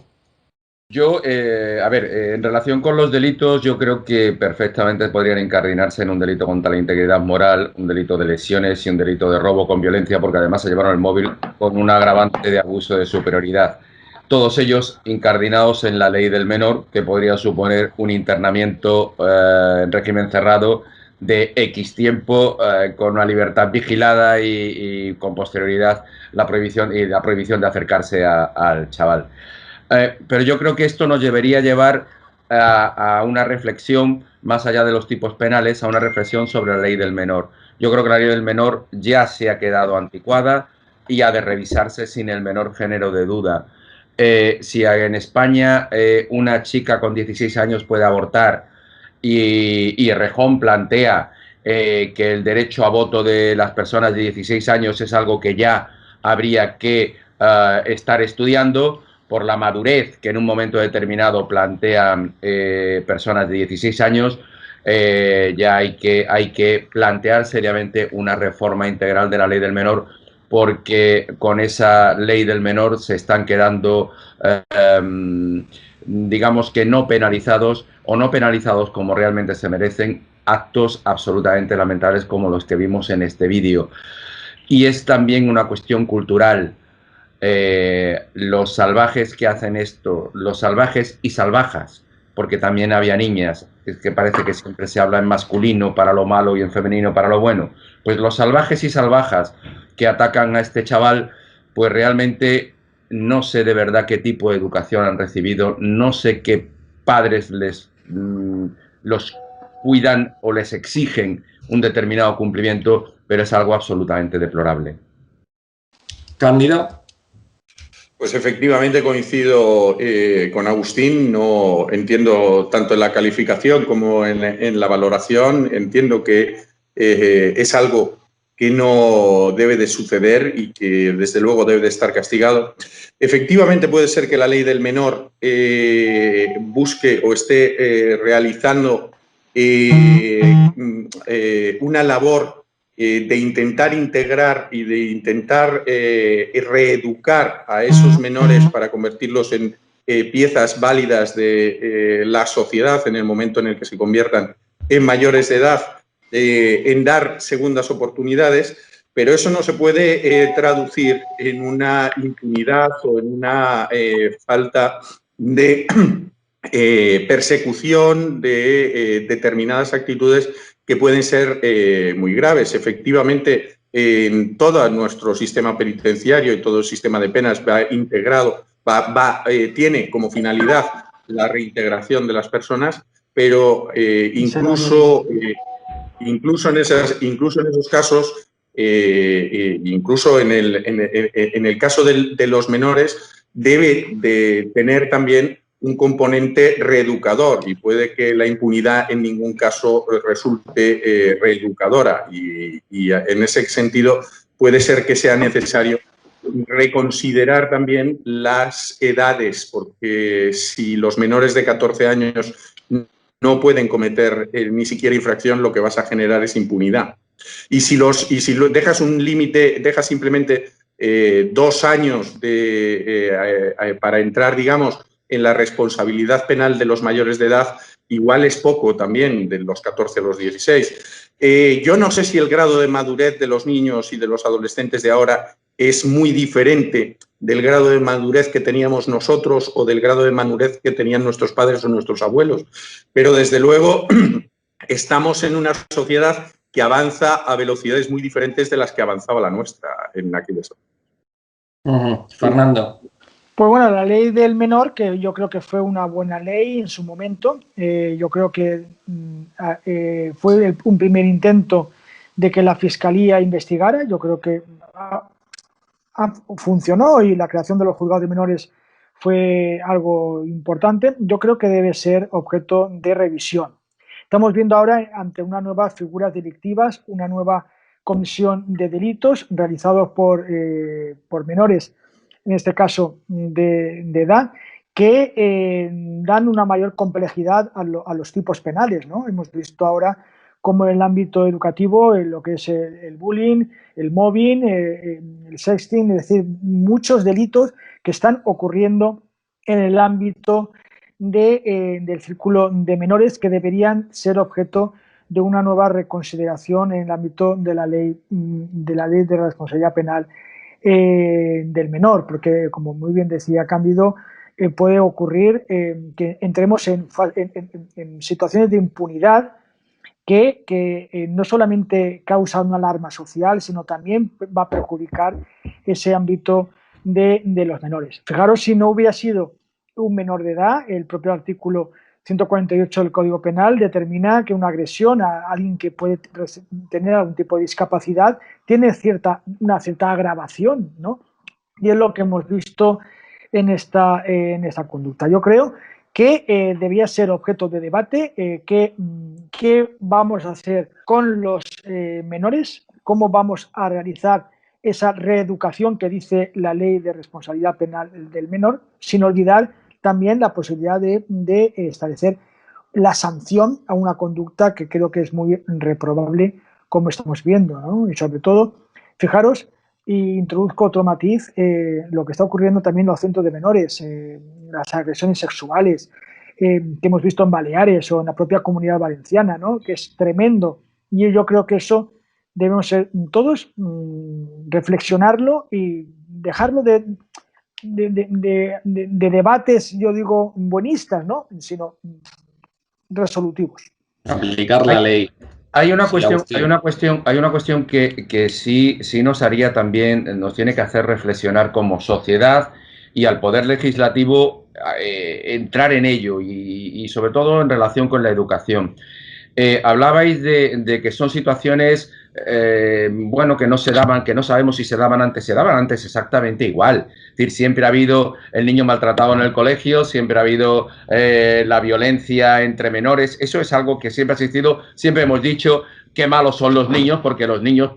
[SPEAKER 4] Yo, en relación con los delitos, yo creo que perfectamente podrían incardinarse en un delito contra la integridad moral, un delito de lesiones y un delito de robo con violencia, porque además se llevaron el móvil con un agravante de abuso de superioridad. Todos ellos incardinados en la ley del menor, que podría suponer un internamiento en régimen cerrado de X tiempo, con una libertad vigilada y con posterioridad la prohibición de acercarse al chaval. Pero yo creo que esto nos debería llevar a una reflexión, más allá de los tipos penales, a una reflexión sobre la ley del menor. Yo creo que la ley del menor ya se ha quedado anticuada y ha de revisarse sin el menor género de duda. Si en España una chica con 16 años puede abortar y Errejón plantea que el derecho a voto de las personas de 16 años es algo que ya habría que estar estudiando, por la madurez que en un momento determinado plantean personas de 16 años, ya hay que plantear seriamente una reforma integral de la ley del menor, porque con esa ley del menor se están quedando, digamos que no penalizados, o no penalizados como realmente se merecen, actos absolutamente lamentables como los que vimos en este vídeo. Y es también una cuestión cultural. Los salvajes que hacen esto, los salvajes y salvajas, porque también había niñas, es que parece que siempre se habla en masculino para lo malo y en femenino para lo bueno, pues los salvajes y salvajas que atacan a este chaval, pues realmente no sé de verdad qué tipo de educación han recibido, no sé qué padres los cuidan o les exigen un determinado cumplimiento, pero es algo absolutamente deplorable.
[SPEAKER 3] Cándido.
[SPEAKER 6] Pues efectivamente coincido con Agustín, no entiendo tanto en la calificación como en la valoración, entiendo que es algo que no debe de suceder y que desde luego debe de estar castigado. Efectivamente puede ser que la ley del menor busque o esté realizando una labor de intentar integrar y de intentar reeducar a esos menores para convertirlos en piezas válidas de la sociedad en el momento en el que se conviertan en mayores de edad, en dar segundas oportunidades, pero eso no se puede traducir en una impunidad o en una falta de persecución de determinadas actitudes que pueden ser muy graves. Efectivamente, en todo nuestro sistema penitenciario y todo el sistema de penas va integrado, tiene como finalidad la reintegración de las personas, pero incluso en esos casos, incluso en el caso de los menores, debe de tener también un componente reeducador y puede que la impunidad en ningún caso resulte reeducadora y en ese sentido puede ser que sea necesario reconsiderar también las edades, porque si los menores de 14 años no pueden cometer ni siquiera infracción, lo que vas a generar es impunidad. Y si dejas un límite, dejas simplemente 2 años para entrar, digamos, en la responsabilidad penal de los mayores de edad, igual es poco también, de los 14 a los 16. Yo no sé si el grado de madurez de los niños y de los adolescentes de ahora es muy diferente del grado de madurez que teníamos nosotros o del grado de madurez que tenían nuestros padres o nuestros abuelos. Pero, desde luego, estamos en una sociedad que avanza a velocidades muy diferentes de las que avanzaba la nuestra en aquellos años.
[SPEAKER 3] Fernando.
[SPEAKER 5] Pues bueno, la ley del menor, que yo creo que fue una buena ley en su momento, yo creo que fue un primer intento de que la Fiscalía investigara, yo creo que funcionó y la creación de los juzgados de menores fue algo importante. Yo creo que debe ser objeto de revisión. Estamos viendo ahora ante unas nuevas figuras delictivas, una nueva comisión de delitos realizados por menores, en este caso de edad, que dan una mayor complejidad a los tipos penales, ¿no? Hemos visto ahora cómo en el ámbito educativo, en lo que es el bullying, el mobbing, el sexting, es decir, muchos delitos que están ocurriendo en el ámbito del círculo de menores, que deberían ser objeto de una nueva reconsideración en el ámbito de la ley de responsabilidad penal del menor, porque, como muy bien decía Cándido, puede ocurrir que entremos en situaciones de impunidad que no solamente causa una alarma social, sino también va a perjudicar ese ámbito de los menores. Fijaros, si no hubiera sido un menor de edad, el propio artículo 148 del Código Penal determina que una agresión a alguien que puede tener algún tipo de discapacidad tiene una cierta agravación, ¿no? Y es lo que hemos visto en esta conducta. Yo creo que debía ser objeto de debate, qué vamos a hacer con los menores, cómo vamos a realizar esa reeducación que dice la ley de responsabilidad penal del menor, sin olvidar también la posibilidad de establecer la sanción a una conducta que creo que es muy reprobable, como estamos viendo, ¿no? Y sobre todo, fijaros, y introduzco otro matiz, lo que está ocurriendo también en los centros de menores, las agresiones sexuales que hemos visto en Baleares o en la propia Comunidad Valenciana, ¿no? Que es tremendo. Y yo creo que eso debemos ser todos reflexionarlo y dejarlo de debates, yo digo, buenistas, ¿no? Sino resolutivos.
[SPEAKER 3] Aplicar la ley.
[SPEAKER 4] Hay una cuestión que sí nos haría también, nos tiene que hacer reflexionar como sociedad y al Poder Legislativo entrar en ello y sobre todo en relación con la educación. Hablabais de que son situaciones, bueno, que no se daban, que no sabemos si se daban antes exactamente igual. Es decir, siempre ha habido el niño maltratado en el colegio, siempre ha habido la violencia entre menores. Eso es algo que siempre ha existido. Siempre hemos dicho qué malos son los niños porque los niños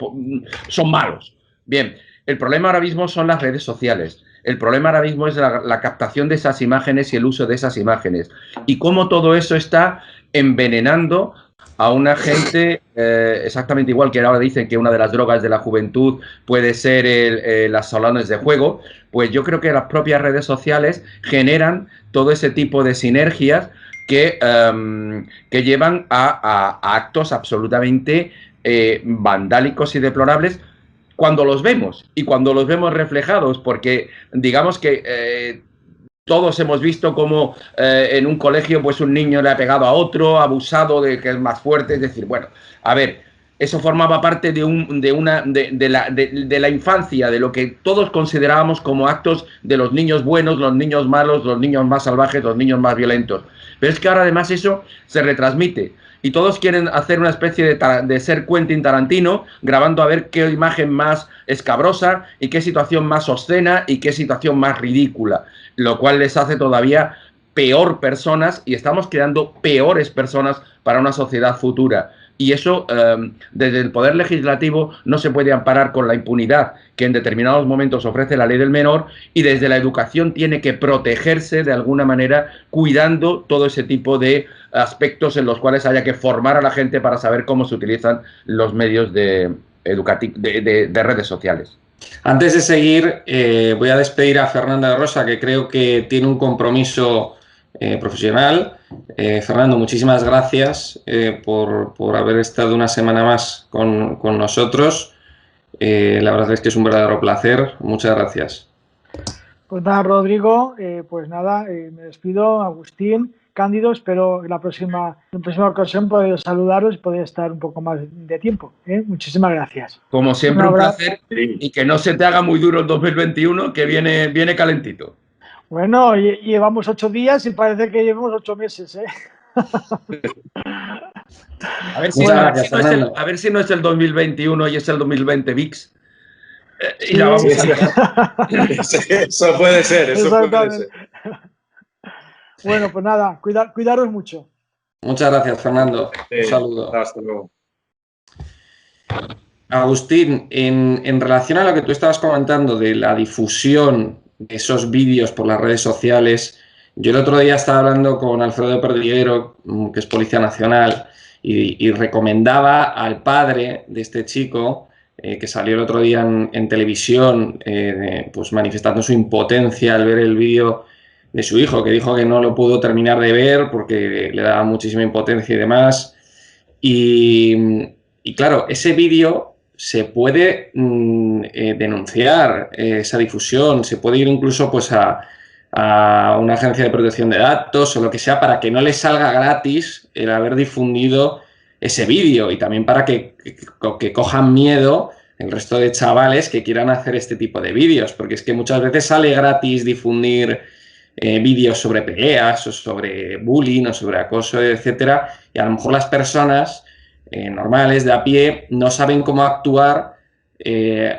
[SPEAKER 4] son malos. Bien, el problema ahora mismo son las redes sociales. El problema ahora mismo es la captación de esas imágenes y el uso de esas imágenes. Y cómo todo eso está envenenando a una gente exactamente igual que ahora dicen que una de las drogas de la juventud puede ser las salones de juego. Pues yo creo que las propias redes sociales generan todo ese tipo de sinergias que llevan a actos absolutamente vandálicos y deplorables cuando los vemos y cuando los vemos reflejados, porque digamos que todos hemos visto cómo en un colegio pues un niño le ha pegado a otro, abusado de que es más fuerte, es decir, bueno, a ver, eso formaba parte de la infancia, de lo que todos considerábamos como actos de los niños buenos, los niños malos, los niños más salvajes, los niños más violentos. Pero es que ahora además eso se retransmite. Y todos quieren hacer una especie de ser Quentin Tarantino, grabando a ver qué imagen más escabrosa y qué situación más obscena y qué situación más ridícula, lo cual les hace todavía peor personas y estamos creando peores personas para una sociedad futura. Y eso, desde el Poder Legislativo, no se puede amparar con la impunidad que en determinados momentos ofrece la ley del menor, y desde la educación tiene que protegerse de alguna manera, cuidando todo ese tipo de aspectos en los cuales haya que formar a la gente para saber cómo se utilizan los medios de redes sociales.
[SPEAKER 3] Antes de seguir, voy a despedir a Fernando de Rosa, que creo que tiene un compromiso profesional. Fernando, muchísimas gracias por haber estado una semana más con nosotros. La verdad es que es un verdadero placer. Muchas gracias.
[SPEAKER 5] Pues nada, Rodrigo, pues nada, me despido. Agustín, Cándido, espero en la próxima ocasión poder saludaros y poder estar un poco más de tiempo. Muchísimas gracias.
[SPEAKER 4] Como siempre, un placer, y que no se te haga muy duro el 2021, que viene calentito.
[SPEAKER 5] Bueno, llevamos 8 días y parece que llevamos 8 meses,
[SPEAKER 4] A ver si no es el 2021 y es el 2020 VIX. Y la vamos a...
[SPEAKER 6] Eso puede ser, eso puede ser.
[SPEAKER 5] Bueno, pues nada, cuidaros mucho.
[SPEAKER 3] Muchas gracias, Fernando. Un saludo.
[SPEAKER 6] Hasta luego.
[SPEAKER 3] Agustín, en relación a lo que tú estabas comentando de la difusión de esos vídeos por las redes sociales, yo el otro día estaba hablando con Alfredo Perdiguero, que es Policía Nacional, y recomendaba al padre de este chico, que salió el otro día en televisión, pues manifestando su impotencia al ver el vídeo de su hijo, que dijo que no lo pudo terminar de ver porque le daba muchísima impotencia y demás. Y claro, ese vídeo se puede denunciar, esa difusión, se puede ir incluso pues a una agencia de protección de datos o lo que sea, para que no le salga gratis el haber difundido ese vídeo, y también para que cojan miedo el resto de chavales que quieran hacer este tipo de vídeos, porque es que muchas veces sale gratis difundir vídeos sobre peleas o sobre bullying o sobre acoso, etcétera, y a lo mejor las personas normales, de a pie, no saben cómo actuar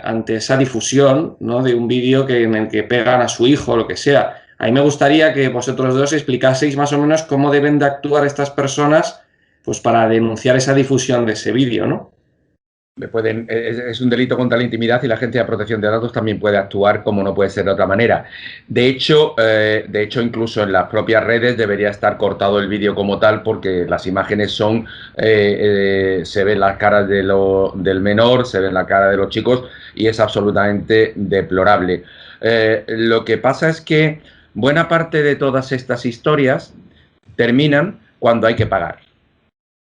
[SPEAKER 3] ante esa difusión, ¿no?, de un vídeo en el que pegan a su hijo o lo que sea. A mí me gustaría que vosotros dos explicaseis más o menos cómo deben de actuar estas personas, pues, para denunciar esa difusión de ese vídeo, ¿no?
[SPEAKER 4] Es un delito contra la intimidad y la Agencia de Protección de Datos también puede actuar, como no puede ser de otra manera. De hecho, incluso en las propias redes debería estar cortado el vídeo como tal, porque las imágenes son, se ven las caras del menor, se ven la cara de los chicos, y es absolutamente deplorable. Lo que pasa es que buena parte de todas estas historias terminan cuando hay que pagar.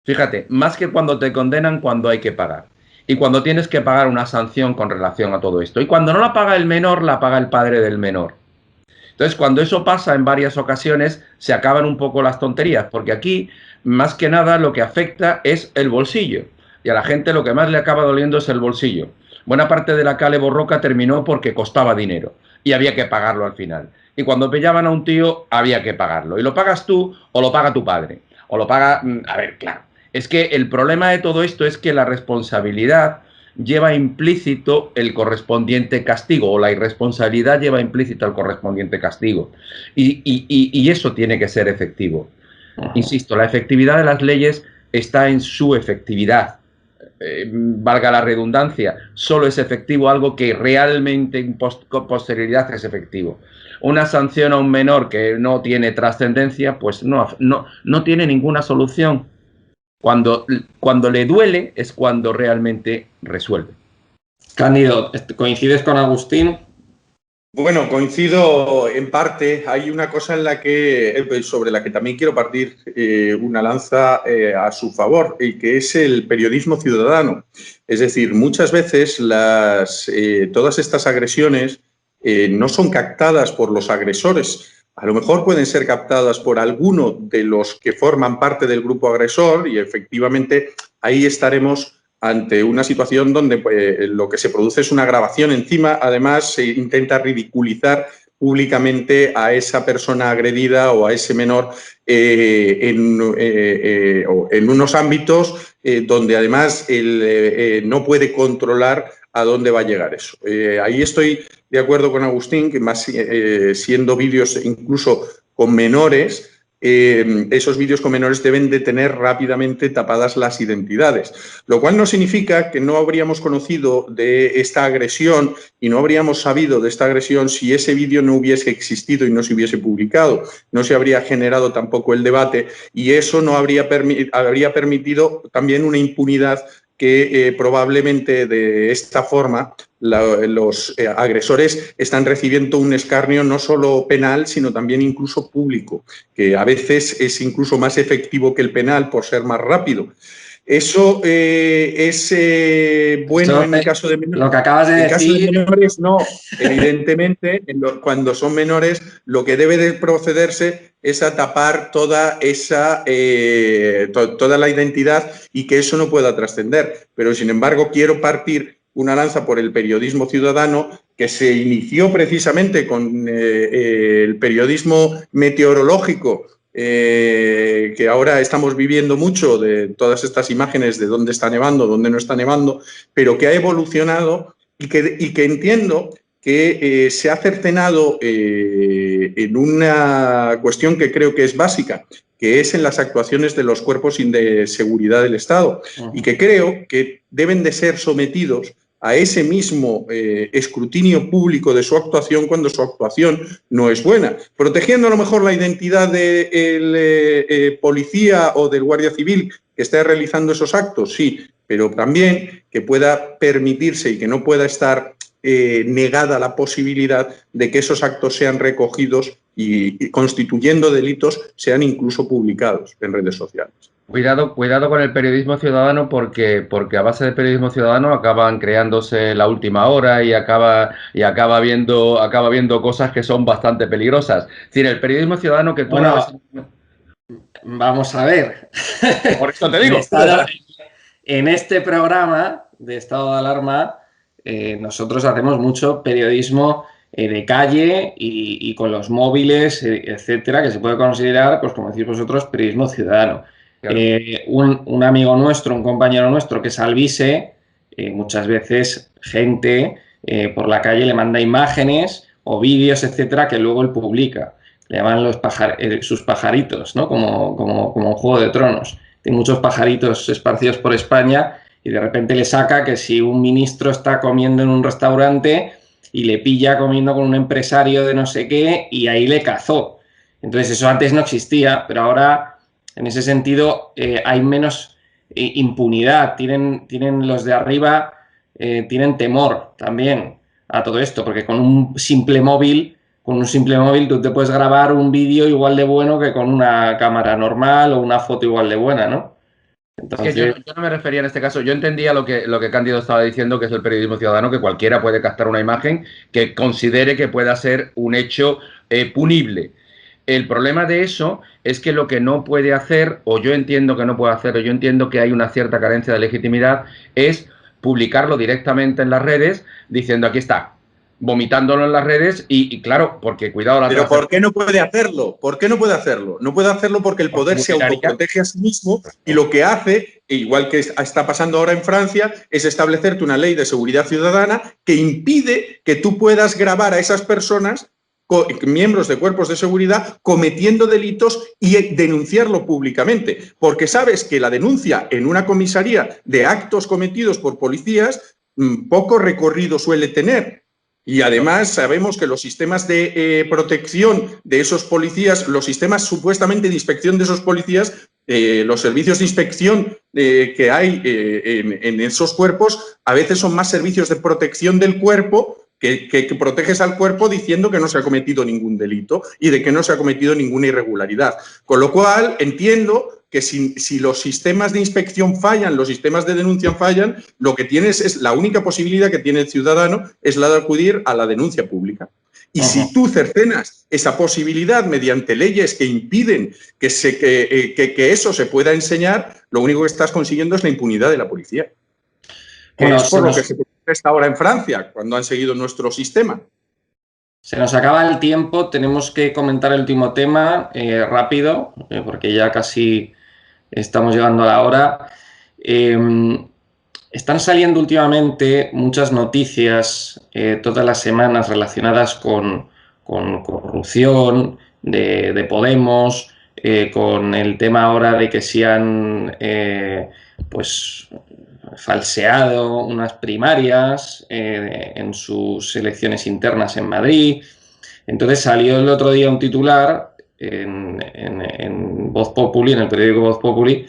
[SPEAKER 4] Fíjate, más que cuando te condenan, cuando hay que pagar. Y cuando tienes que pagar una sanción con relación a todo esto. Y cuando no la paga el menor, la paga el padre del menor. Entonces, cuando eso pasa en varias ocasiones, se acaban un poco las tonterías, porque aquí, más que nada, lo que afecta es el bolsillo. Y a la gente lo que más le acaba doliendo es el bolsillo. Buena parte de la Kale Borroka terminó porque costaba dinero y había que pagarlo al final. Y cuando pillaban a un tío, había que pagarlo. Y lo pagas tú o lo paga tu padre. O lo paga... A ver, claro. Es que el problema de todo esto es que la responsabilidad lleva implícito el correspondiente castigo, o la irresponsabilidad lleva implícito el correspondiente castigo. Y eso tiene que ser efectivo. Insisto, la efectividad de las leyes está en su efectividad. Valga la redundancia, solo es efectivo algo que realmente con posterioridad es efectivo. Una sanción a un menor que no tiene trascendencia, pues no tiene ninguna solución. Cuando le duele es cuando realmente resuelve.
[SPEAKER 3] Cándido, ¿coincides con Agustín?
[SPEAKER 6] Bueno, coincido en parte. Hay una cosa sobre la que también quiero partir una lanza a su favor, que es el periodismo ciudadano. Es decir, muchas veces todas estas agresiones no son captadas por los agresores. A lo mejor pueden ser captadas por alguno de los que forman parte del grupo agresor, y efectivamente ahí estaremos ante una situación donde lo que se produce es una grabación. Encima, además, se intenta ridiculizar públicamente a esa persona agredida o a ese menor en unos ámbitos donde además él no puede controlar a dónde va a llegar eso. Ahí estoy de acuerdo con Agustín, que más siendo vídeos incluso con menores, esos vídeos con menores deben de tener rápidamente tapadas las identidades, lo cual no significa que no habríamos conocido de esta agresión y no habríamos sabido de esta agresión si ese vídeo no hubiese existido y no se hubiese publicado, no se habría generado tampoco el debate y eso no habría permitido también una impunidad que probablemente de esta forma los agresores están recibiendo un escarnio no solo penal, sino también incluso público, que a veces es incluso más efectivo que el penal por ser más rápido. Eso es bueno en el caso de menores.
[SPEAKER 3] Lo que acabas de decir.
[SPEAKER 6] En caso de menores, no. Evidentemente, cuando son menores, lo que debe de procederse es a tapar toda la identidad y que eso no pueda trascender. Pero, sin embargo, quiero partir una lanza por el periodismo ciudadano que se inició precisamente con el periodismo meteorológico, que ahora estamos viviendo mucho de todas estas imágenes de dónde está nevando, dónde no está nevando, pero que ha evolucionado y que entiendo que se ha cercenado en una cuestión que creo que es básica, que es en las actuaciones de los cuerpos de seguridad del Estado y que creo que deben de ser sometidos a ese mismo escrutinio público de su actuación cuando su actuación no es buena, protegiendo a lo mejor la identidad del policía o del guardia civil que esté realizando esos actos, sí, pero también que pueda permitirse y que no pueda estar negada la posibilidad de que esos actos sean recogidos y constituyendo delitos sean incluso publicados en redes sociales.
[SPEAKER 4] Cuidado con el periodismo ciudadano porque a base de periodismo ciudadano acaban creándose la última hora y acaba viendo cosas que son bastante peligrosas. Es decir, el periodismo ciudadano que tú...
[SPEAKER 3] Bueno, vamos a ver.
[SPEAKER 4] Por eso te digo.
[SPEAKER 3] En este programa de estado de alarma nosotros hacemos mucho periodismo de calle y con los móviles, etcétera, que se puede considerar, pues como decís vosotros, periodismo ciudadano. Claro. Un amigo nuestro, un compañero nuestro que es Alvise, muchas veces gente por la calle le manda imágenes o vídeos, etcétera, que luego él publica. Le llaman sus pajaritos, ¿no? Como en Juego de Tronos. Tiene muchos pajaritos esparcidos por España y de repente le saca que si un ministro está comiendo en un restaurante y le pilla comiendo con un empresario de no sé qué y ahí le cazó. Entonces eso antes no existía, pero ahora... En ese sentido, hay menos impunidad. Tienen los de arriba, tienen temor también a todo esto, porque con un simple móvil tú te puedes grabar un vídeo igual de bueno que con una cámara normal o una foto igual de buena, ¿no?
[SPEAKER 4] Entonces... Es que yo no me refería en este caso, yo entendía lo que Cándido estaba diciendo, que es el periodismo ciudadano, que cualquiera puede captar una imagen que considere que pueda ser un hecho punible. El problema de eso es que lo que no puede hacer, o yo entiendo que no puede hacer, o yo entiendo que hay una cierta carencia de legitimidad, es publicarlo directamente en las redes diciendo aquí está, vomitándolo en las redes y claro, porque cuidado...
[SPEAKER 6] Pero ¿por qué no puede hacerlo? ¿Por qué no puede hacerlo? No puede hacerlo porque el poder se autoprotege a sí mismo y lo que hace, igual que está pasando ahora en Francia, es establecerte una ley de seguridad ciudadana que impide que tú puedas grabar a esas personas, miembros de cuerpos de seguridad, cometiendo delitos y denunciarlo públicamente. Porque sabes que la denuncia en una comisaría de actos cometidos por policías poco recorrido suele tener. Y además sabemos que los sistemas de protección de esos policías, los sistemas supuestamente de inspección de esos policías, los servicios de inspección que hay en esos cuerpos, a veces son más servicios de protección del cuerpo que proteges al cuerpo diciendo que no se ha cometido ningún delito y de que no se ha cometido ninguna irregularidad. Con lo cual, entiendo que si los sistemas de inspección fallan, los sistemas de denuncia fallan, lo que tienes es la única posibilidad que tiene el ciudadano es la de acudir a la denuncia pública. Y si tú cercenas esa posibilidad mediante leyes que impiden que eso se pueda enseñar, lo único que estás consiguiendo es la impunidad de la policía. Bueno, es por lo que se está ahora en Francia, cuando han seguido nuestro sistema.
[SPEAKER 3] Se nos acaba el tiempo, tenemos que comentar el último tema rápido, porque ya casi estamos llegando a la hora. Están saliendo últimamente muchas noticias todas las semanas relacionadas con corrupción, de Podemos, con el tema ahora de que se han pues falseado unas primarias en sus elecciones internas en Madrid. Entonces salió el otro día un titular en Voz Populi, en el periódico Voz Populi,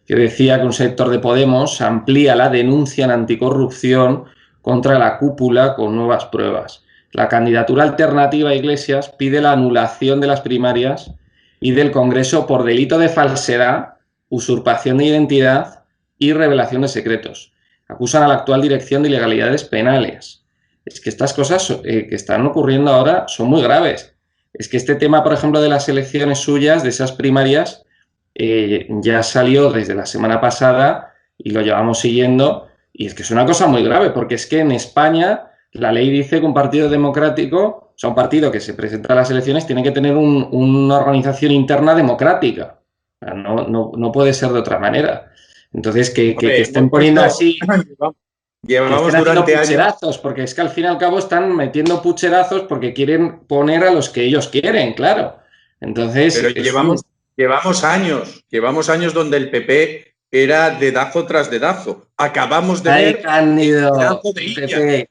[SPEAKER 3] que decía que un sector de Podemos amplía la denuncia en anticorrupción contra la cúpula con nuevas pruebas. La candidatura alternativa a Iglesias pide la anulación de las primarias y del Congreso por delito de falsedad, usurpación de identidad y revelación de secretos. Acusan a la actual dirección de ilegalidades penales. Es que estas cosas que están ocurriendo ahora son muy graves. Es que este tema, por ejemplo, de las elecciones suyas, de esas primarias, ya salió desde la semana pasada y lo llevamos siguiendo, y es que es una cosa muy grave, porque es que en España la ley dice que un partido democrático, o sea, un partido que se presenta a las elecciones, tiene que tener una organización interna democrática. O sea, no puede ser de otra manera. Entonces, que estén poniendo así...
[SPEAKER 6] Llevamos
[SPEAKER 3] están haciendo
[SPEAKER 6] durante
[SPEAKER 3] pucherazos,
[SPEAKER 6] años,
[SPEAKER 3] porque es que al fin y al cabo están metiendo pucherazos porque quieren poner a los que ellos quieren, claro. Entonces...
[SPEAKER 6] Pero llevamos años donde el PP era dedazo tras dedazo. Acabamos de ver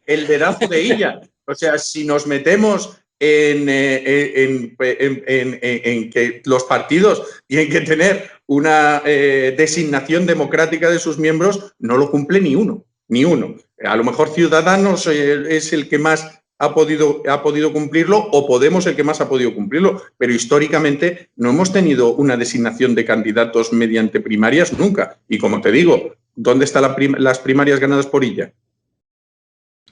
[SPEAKER 6] el dedazo de Illa. O sea, si nos metemos en que los partidos tienen que tener una designación democrática de sus miembros, no lo cumple ni uno. A lo mejor Ciudadanos es el que más ha podido cumplirlo, o Podemos el que más ha podido cumplirlo, pero históricamente no hemos tenido una designación de candidatos mediante primarias nunca. Y como te digo, ¿dónde están las primarias ganadas por Illa?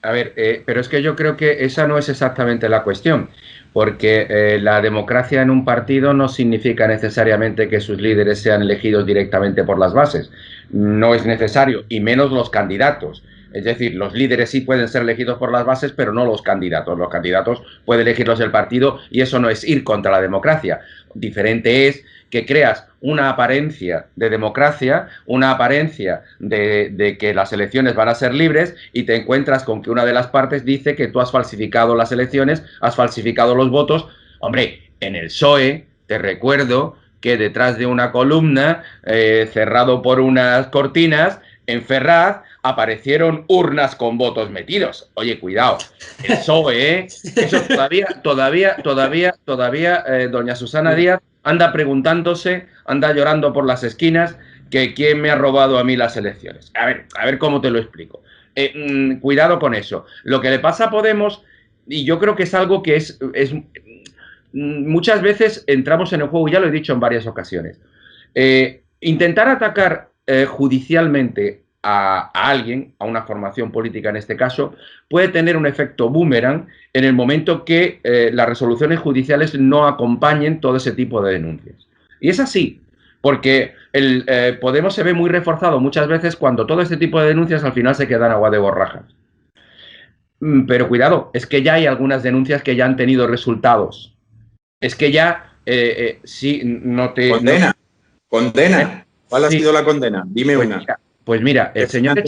[SPEAKER 4] A ver, pero es que yo creo que esa no es exactamente la cuestión, porque la democracia en un partido no significa necesariamente que sus líderes sean elegidos directamente por las bases. No es necesario, y menos los candidatos. Es decir, los líderes sí pueden ser elegidos por las bases, pero no los candidatos. Los candidatos puede elegirlos el partido y eso no es ir contra la democracia. Diferente es que creas una apariencia de democracia, una apariencia de que las elecciones van a ser libres y te encuentras con que una de las partes dice que tú has falsificado las elecciones, has falsificado los votos. Hombre, en el PSOE te recuerdo que detrás de una columna, cerrado por unas cortinas, en Ferraz aparecieron urnas con votos metidos. Oye, cuidado, el PSOE, eso todavía, doña Susana Díaz anda preguntándose, anda llorando por las esquinas que quién me ha robado a mí las elecciones. A ver cómo te lo explico. Cuidado con eso. Lo que le pasa a Podemos, y yo creo que es algo que es muchas veces entramos en el juego, ya lo he dicho en varias ocasiones. Intentar atacar judicialmente a alguien, a una formación política en este caso, puede tener un efecto boomerang en el momento que las resoluciones judiciales no acompañen todo ese tipo de denuncias. Y es así, porque Podemos se ve muy reforzado muchas veces cuando todo este tipo de denuncias al final se quedan agua de borrajas. Pero cuidado, es que ya hay algunas denuncias que ya han tenido resultados. Es que ya, sí, no te...
[SPEAKER 6] Condena. ¿Cuál ha sido la condena? Dime
[SPEAKER 4] pues
[SPEAKER 6] una.
[SPEAKER 4] Mira, el señor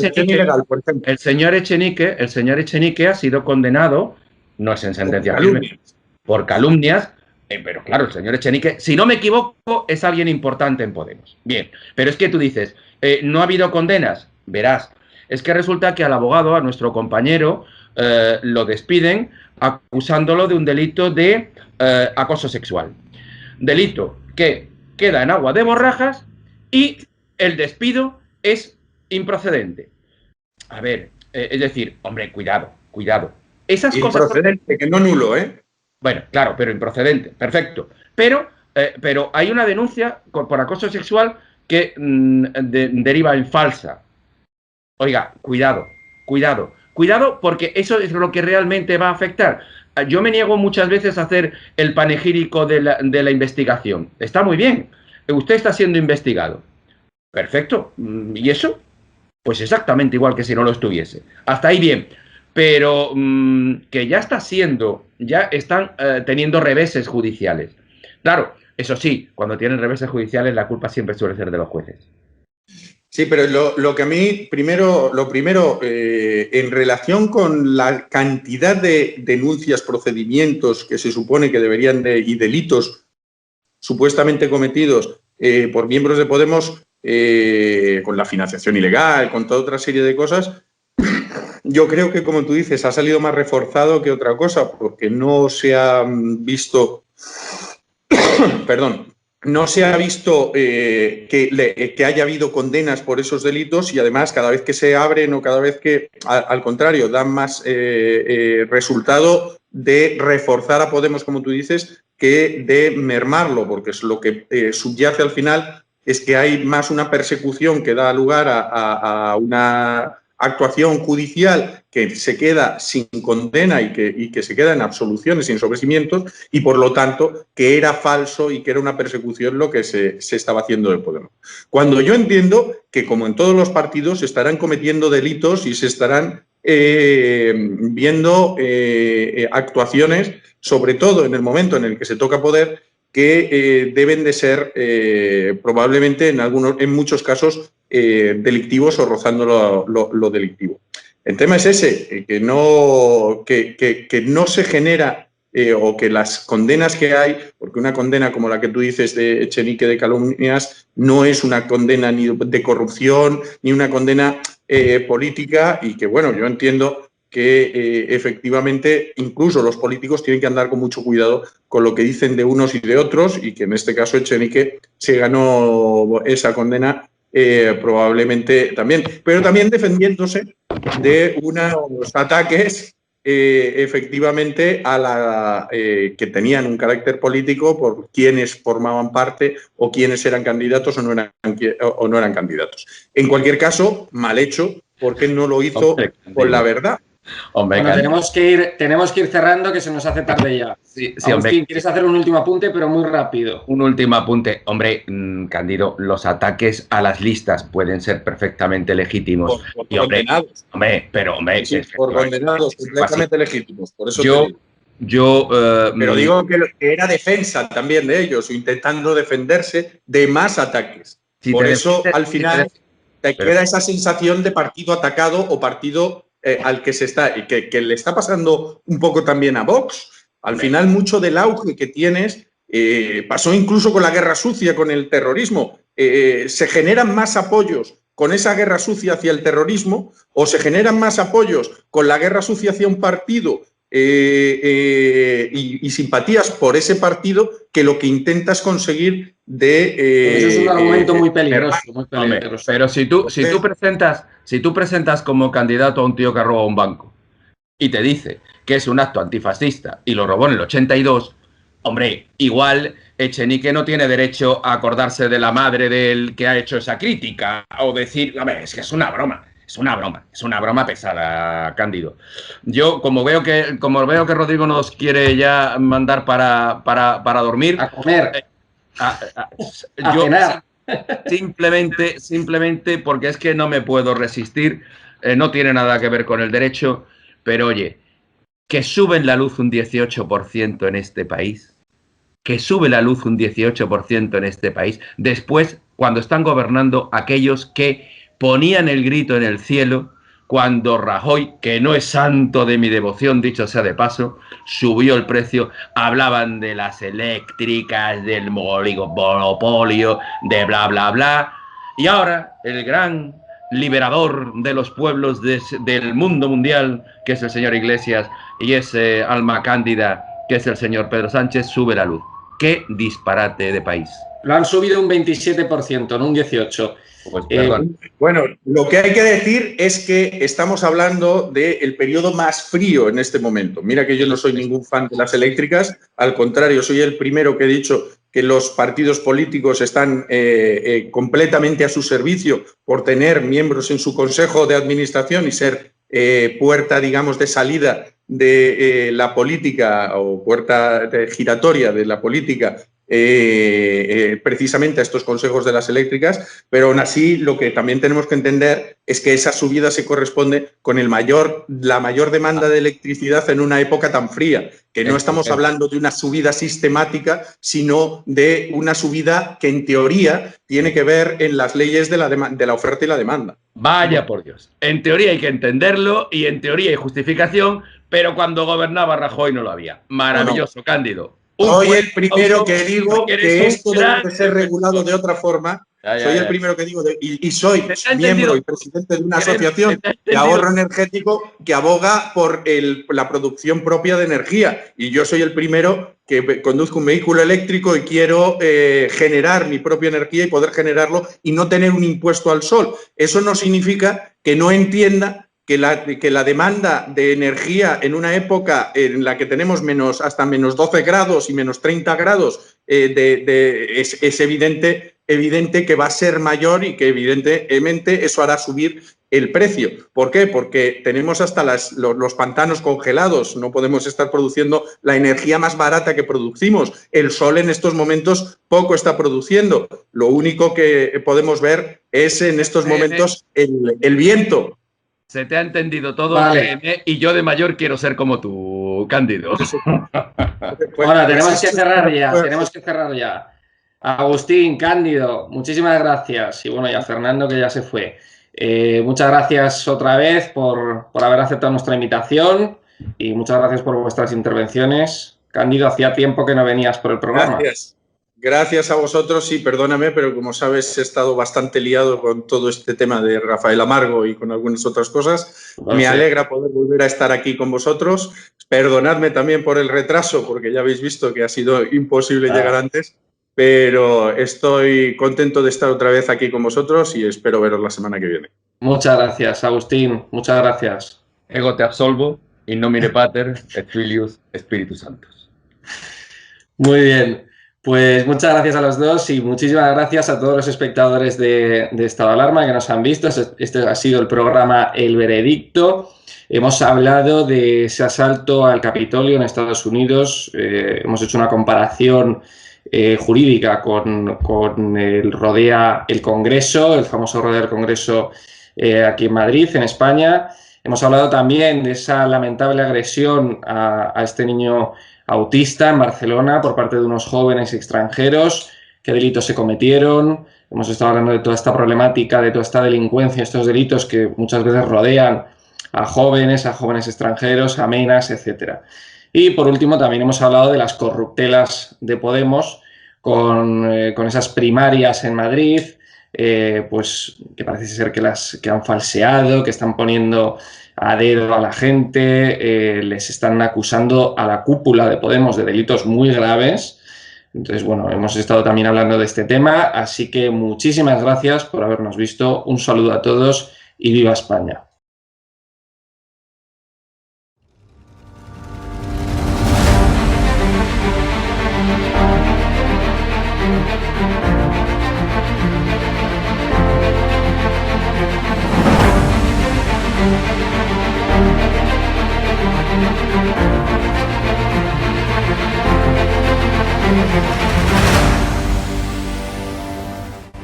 [SPEAKER 4] Echenique ha sido condenado, no es en sentencia firme, por calumnias, pero claro, el señor Echenique, si no me equivoco, es alguien importante en Podemos. Bien, pero es que tú dices, ¿no ha habido condenas? Verás, es que resulta que al abogado, a nuestro compañero, lo despiden acusándolo de un delito de acoso sexual. Delito que queda en agua de borrajas y el despido es improcedente. A ver, es decir, hombre, cuidado. Esas cosas...
[SPEAKER 6] Improcedente, que no nulo, ¿eh?
[SPEAKER 4] Bueno, claro, pero improcedente, perfecto. Pero hay una denuncia por acoso sexual que deriva en falsa. Oiga, cuidado, porque eso es lo que realmente va a afectar. Yo me niego muchas veces a hacer el panegírico de la investigación. Está muy bien, usted está siendo investigado. Perfecto, ¿y eso? Pues exactamente igual que si no lo estuviese. Hasta ahí bien. Pero que ya están teniendo reveses judiciales. Claro, eso sí, cuando tienen reveses judiciales la culpa siempre suele ser de los jueces.
[SPEAKER 6] Sí, pero lo que a mí, lo primero, en relación con la cantidad de denuncias, procedimientos que se supone que deberían y delitos supuestamente cometidos por miembros de Podemos, con la financiación ilegal, con toda otra serie de cosas, yo creo que, como tú dices, ha salido más reforzado que otra cosa, porque no se ha visto, perdón, no se ha visto que haya habido condenas por esos delitos y además cada vez que se abren o cada vez que, al contrario, dan más resultado de reforzar a Podemos, como tú dices, que de mermarlo, porque es lo que subyace al final es que hay más una persecución que da lugar a una actuación judicial que se queda sin condena y que se queda en absoluciones, sin sobreseimientos, y por lo tanto que era falso y que era una persecución lo que se estaba haciendo de Podemos. Cuando yo entiendo que, como en todos los partidos, se estarán cometiendo delitos y se estarán viendo actuaciones, sobre todo en el momento en el que se toca poder, que deben de ser probablemente en muchos casos delictivos o rozando lo delictivo. El tema es ese, que no se genera o que las condenas que hay, porque una condena como la que tú dices de Echenique de calumnias no es una condena ni de corrupción ni una condena política, y que, bueno, yo entiendo que efectivamente incluso los políticos tienen que andar con mucho cuidado con lo que dicen de unos y de otros, y que en este caso Echenique se ganó esa condena probablemente también, pero también defendiéndose de unos ataques efectivamente que tenían un carácter político por quienes formaban parte o quienes eran candidatos o no eran candidatos. En cualquier caso, mal hecho, porque no lo hizo con la verdad.
[SPEAKER 3] Hombre, bueno, tenemos que ir cerrando, que se nos hace tarde ya.
[SPEAKER 4] Sí,
[SPEAKER 3] Agustín, ¿quieres hacer un último apunte, pero muy rápido?
[SPEAKER 4] Un último apunte. Hombre, Cándido, los ataques a las listas pueden ser perfectamente legítimos.
[SPEAKER 6] Por condenados.
[SPEAKER 4] Sí,
[SPEAKER 6] por condenados, completamente legítimos. Por eso
[SPEAKER 4] pero
[SPEAKER 6] digo que era defensa también de ellos, intentando defenderse de más ataques. Por eso, al final, te queda esa sensación de partido atacado o partido al que se está, y que le está pasando un poco también a Vox. Al final, mucho del auge que tienes pasó incluso con la guerra sucia, con el terrorismo. Se generan más apoyos con esa guerra sucia hacia el terrorismo, o se generan más apoyos con la guerra sucia hacia un partido y simpatías por ese partido, que lo que intentas conseguir de...
[SPEAKER 3] eso es un argumento muy peligroso, muy peligroso.
[SPEAKER 4] Pero si tú presentas como candidato a un tío que roba un banco y te dice que es un acto antifascista y lo robó en el 82, hombre, igual Echenique no tiene derecho a acordarse de la madre del que ha hecho esa crítica, o decir, a ver, es que es una broma. Es una broma pesada, Cándido. Yo, como veo que Rodrigo nos quiere ya mandar para dormir,
[SPEAKER 3] a comer,
[SPEAKER 4] yo cenar. Simplemente porque es que no me puedo resistir, no tiene nada que ver con el derecho, pero oye, que suben la luz un 18% en este país, después, cuando están gobernando aquellos que ponían el grito en el cielo cuando Rajoy, que no es santo de mi devoción, dicho sea de paso, subió el precio. Hablaban de las eléctricas, del monopolio, de bla, bla, bla. Y ahora el gran liberador de los pueblos del mundo mundial, que es el señor Iglesias, y ese alma cándida, que es el señor Pedro Sánchez, sube la luz. ¡Qué disparate de país!
[SPEAKER 3] Lo han subido un 27%, no un 18%.
[SPEAKER 4] Pues,
[SPEAKER 6] bueno, lo que hay que decir es que estamos hablando del periodo más frío en este momento. Mira que yo no soy ningún fan de las eléctricas, al contrario, soy el primero que he dicho que los partidos políticos están completamente a su servicio por tener miembros en su consejo de administración y ser puerta, digamos, de salida de la política, o puerta giratoria de la política precisamente a estos consejos de las eléctricas, pero aún así lo que también tenemos que entender es que esa subida se corresponde con la mayor demanda de electricidad en una época tan fría, que no estamos hablando de una subida sistemática, sino de una subida que en teoría tiene que ver en las leyes de la oferta y la demanda.
[SPEAKER 4] Vaya por Dios. En teoría hay que entenderlo y en teoría hay justificación, pero cuando gobernaba Rajoy no lo había. Maravilloso, no. Cándido.
[SPEAKER 6] Soy el primero que digo que esto debe ser regulado de otra forma. Soy el primero que digo, y soy miembro y presidente de una asociación de ahorro energético que aboga por la producción propia de energía. Y yo soy el primero que conduzco un vehículo eléctrico y quiero generar mi propia energía y poder generarlo y no tener un impuesto al sol. Eso no significa que no entienda que la demanda de energía en una época en la que tenemos hasta menos 12 grados y menos 30 grados es evidente que va a ser mayor y que evidentemente eso hará subir el precio. ¿Por qué? Porque tenemos hasta los pantanos congelados, no podemos estar produciendo la energía más barata que producimos. El sol en estos momentos poco está produciendo. Lo único que podemos ver es en estos momentos el viento.
[SPEAKER 4] Se te ha entendido todo,
[SPEAKER 3] vale.
[SPEAKER 4] Y yo de mayor quiero ser como tú, Cándido.
[SPEAKER 3] Bueno, tenemos que cerrar ya. Agustín, Cándido, muchísimas gracias. Y bueno, y a Fernando, que ya se fue. Muchas gracias otra vez por haber aceptado nuestra invitación y muchas gracias por vuestras intervenciones. Cándido, hacía tiempo que no venías por el programa.
[SPEAKER 6] Gracias a vosotros, sí, perdóname, pero como sabes he estado bastante liado con todo este tema de Rafael Amargo y con algunas otras cosas. Me alegra poder volver a estar aquí con vosotros. Perdonadme también por el retraso, porque ya habéis visto que ha sido imposible llegar antes, pero estoy contento de estar otra vez aquí con vosotros y espero veros la semana que viene.
[SPEAKER 3] Muchas gracias, Agustín, muchas gracias.
[SPEAKER 4] Ego te absolvo, in nomine Pater, et Filius, Spiritus Sanctus.
[SPEAKER 3] Muy bien. Pues muchas gracias a los dos y muchísimas gracias a todos los espectadores de Estado de Alarma que nos han visto. Este ha sido el programa El Veredicto. Hemos hablado de ese asalto al Capitolio en Estados Unidos. Hemos hecho una comparación jurídica con el rodea el Congreso, el famoso rodea del Congreso aquí en Madrid, en España. Hemos hablado también de esa lamentable agresión a este niño autista en Barcelona por parte de unos jóvenes extranjeros, qué delitos se cometieron. Hemos estado hablando de toda esta problemática, de toda esta delincuencia, estos delitos que muchas veces rodean a jóvenes extranjeros, a menas, etc. Y por último también hemos hablado de las corruptelas de Podemos con esas primarias en Madrid, pues que parece ser que han falseado, que están poniendo a dedo a la gente, les están acusando a la cúpula de Podemos de delitos muy graves. Entonces, bueno, hemos estado también hablando de este tema, así que muchísimas gracias por habernos visto. Un saludo a todos y ¡viva España!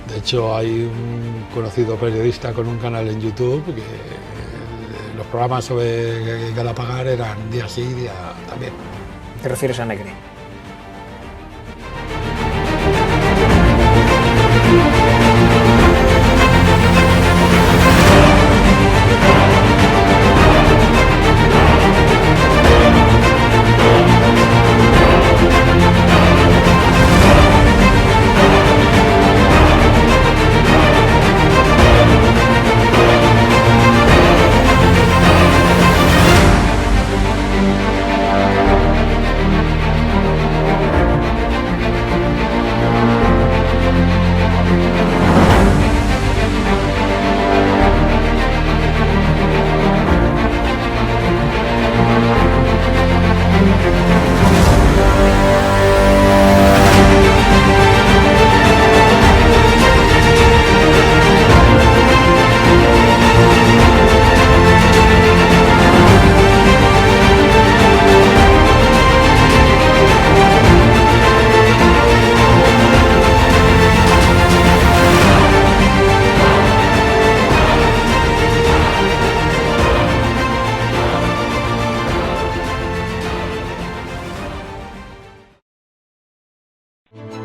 [SPEAKER 7] De hecho, hay un conocido periodista con un canal en YouTube que los programas sobre Galapagar eran día sí, día también.
[SPEAKER 8] ¿Te refieres a Negri?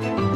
[SPEAKER 5] Adiós.